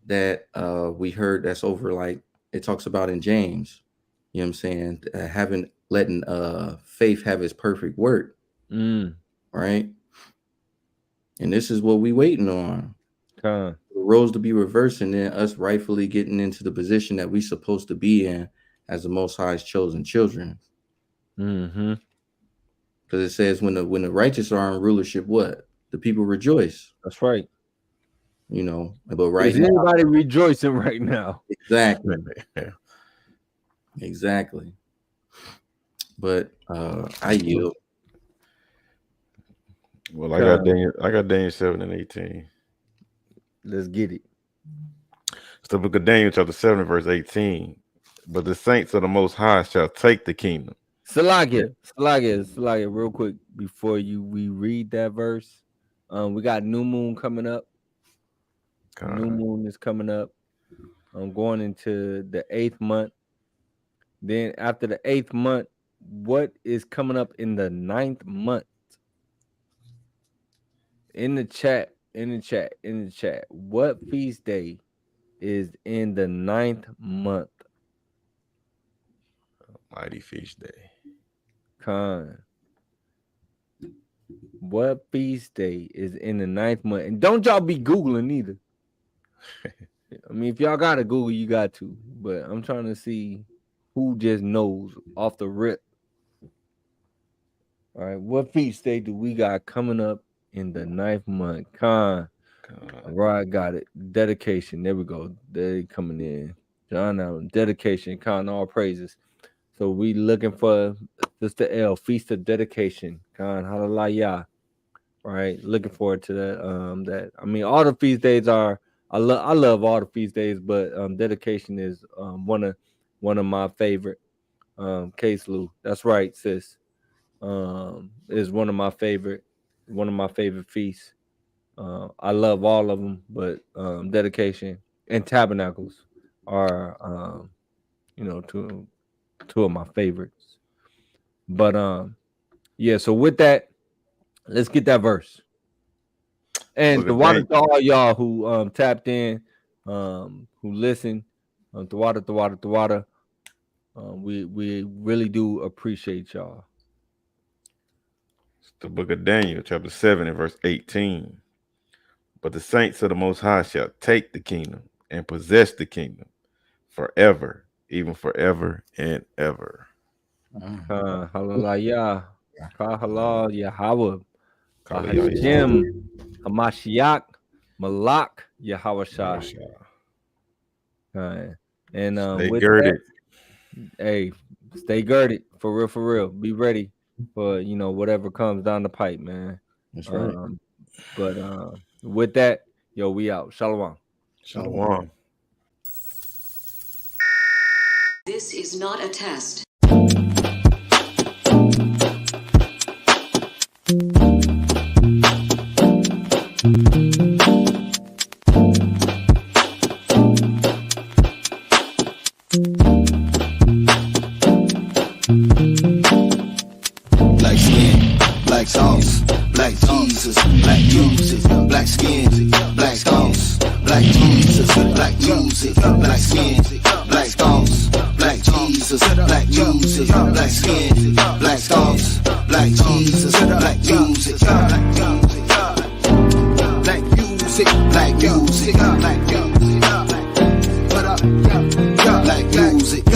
that we heard that's over, like it talks about in James. You know what I'm saying? Letting faith have its perfect work. Right. And this is what we waiting on. The roles to be reversed, and then us rightfully getting into the position that we supposed to be in as the Most High's chosen children. Because it says when the righteous are in rulership, what? The people rejoice. That's right. But right is anybody rejoicing right now? Exactly. Exactly. But I yield. Well, I got Daniel 7 and 18. Let's get it. It's the book of Daniel, chapter 7, verse 18. But the saints of the Most High shall take the kingdom. Salakia, real quick before we read that verse. We got new moon coming up. New moon is coming up. I'm going into the 8th month. Then after the 8th month, what is coming up in the 9th month? In the chat. What feast day is in the 9th month? Mighty Feast Day. Con. What feast day is in the 9th month? And don't y'all be Googling either. I mean, if y'all gotta Google, you got to. But I'm trying to see who just knows off the rip. All right, what feast day do we got coming up in the 9th month? Con. Right, got it. Dedication. There we go. They coming in. John Allen. Dedication. Con, all praises. So we looking for Sister L. Feast of Dedication. Con, hallelujah. All right, looking forward to that. That I mean, all the feast days are. I love all the feast days, but dedication is one of my favorite. Case Lou. That's right, sis. Is one of my favorite feasts. I love all of them, but dedication and tabernacles are two of my favorites. But yeah, so with that, let's get that verse. And the water to all y'all who tapped in, who listened, the water. We really do appreciate y'all. It's the book of Daniel, chapter 7 and verse 18. But the saints of the Most High shall take the kingdom and possess the kingdom forever, even forever and ever. Hallelujah. Kahalal Yahweh. Hashem. Hamashiach. Malak Yahweh. And stay girded. Hey, stay girded for real. Be ready for whatever comes down the pipe, man. That's right. But with that, yo, we out. Shalom. Shalom. This is not a test. Black skin, black sauce, black Jesus, black music, black skin, black sauce, black Jesus, black music, black skin, black sauce, black Jesus, black music, black skin, black sauce, black Jesus, black music, black music, black music, black music, black music, black music.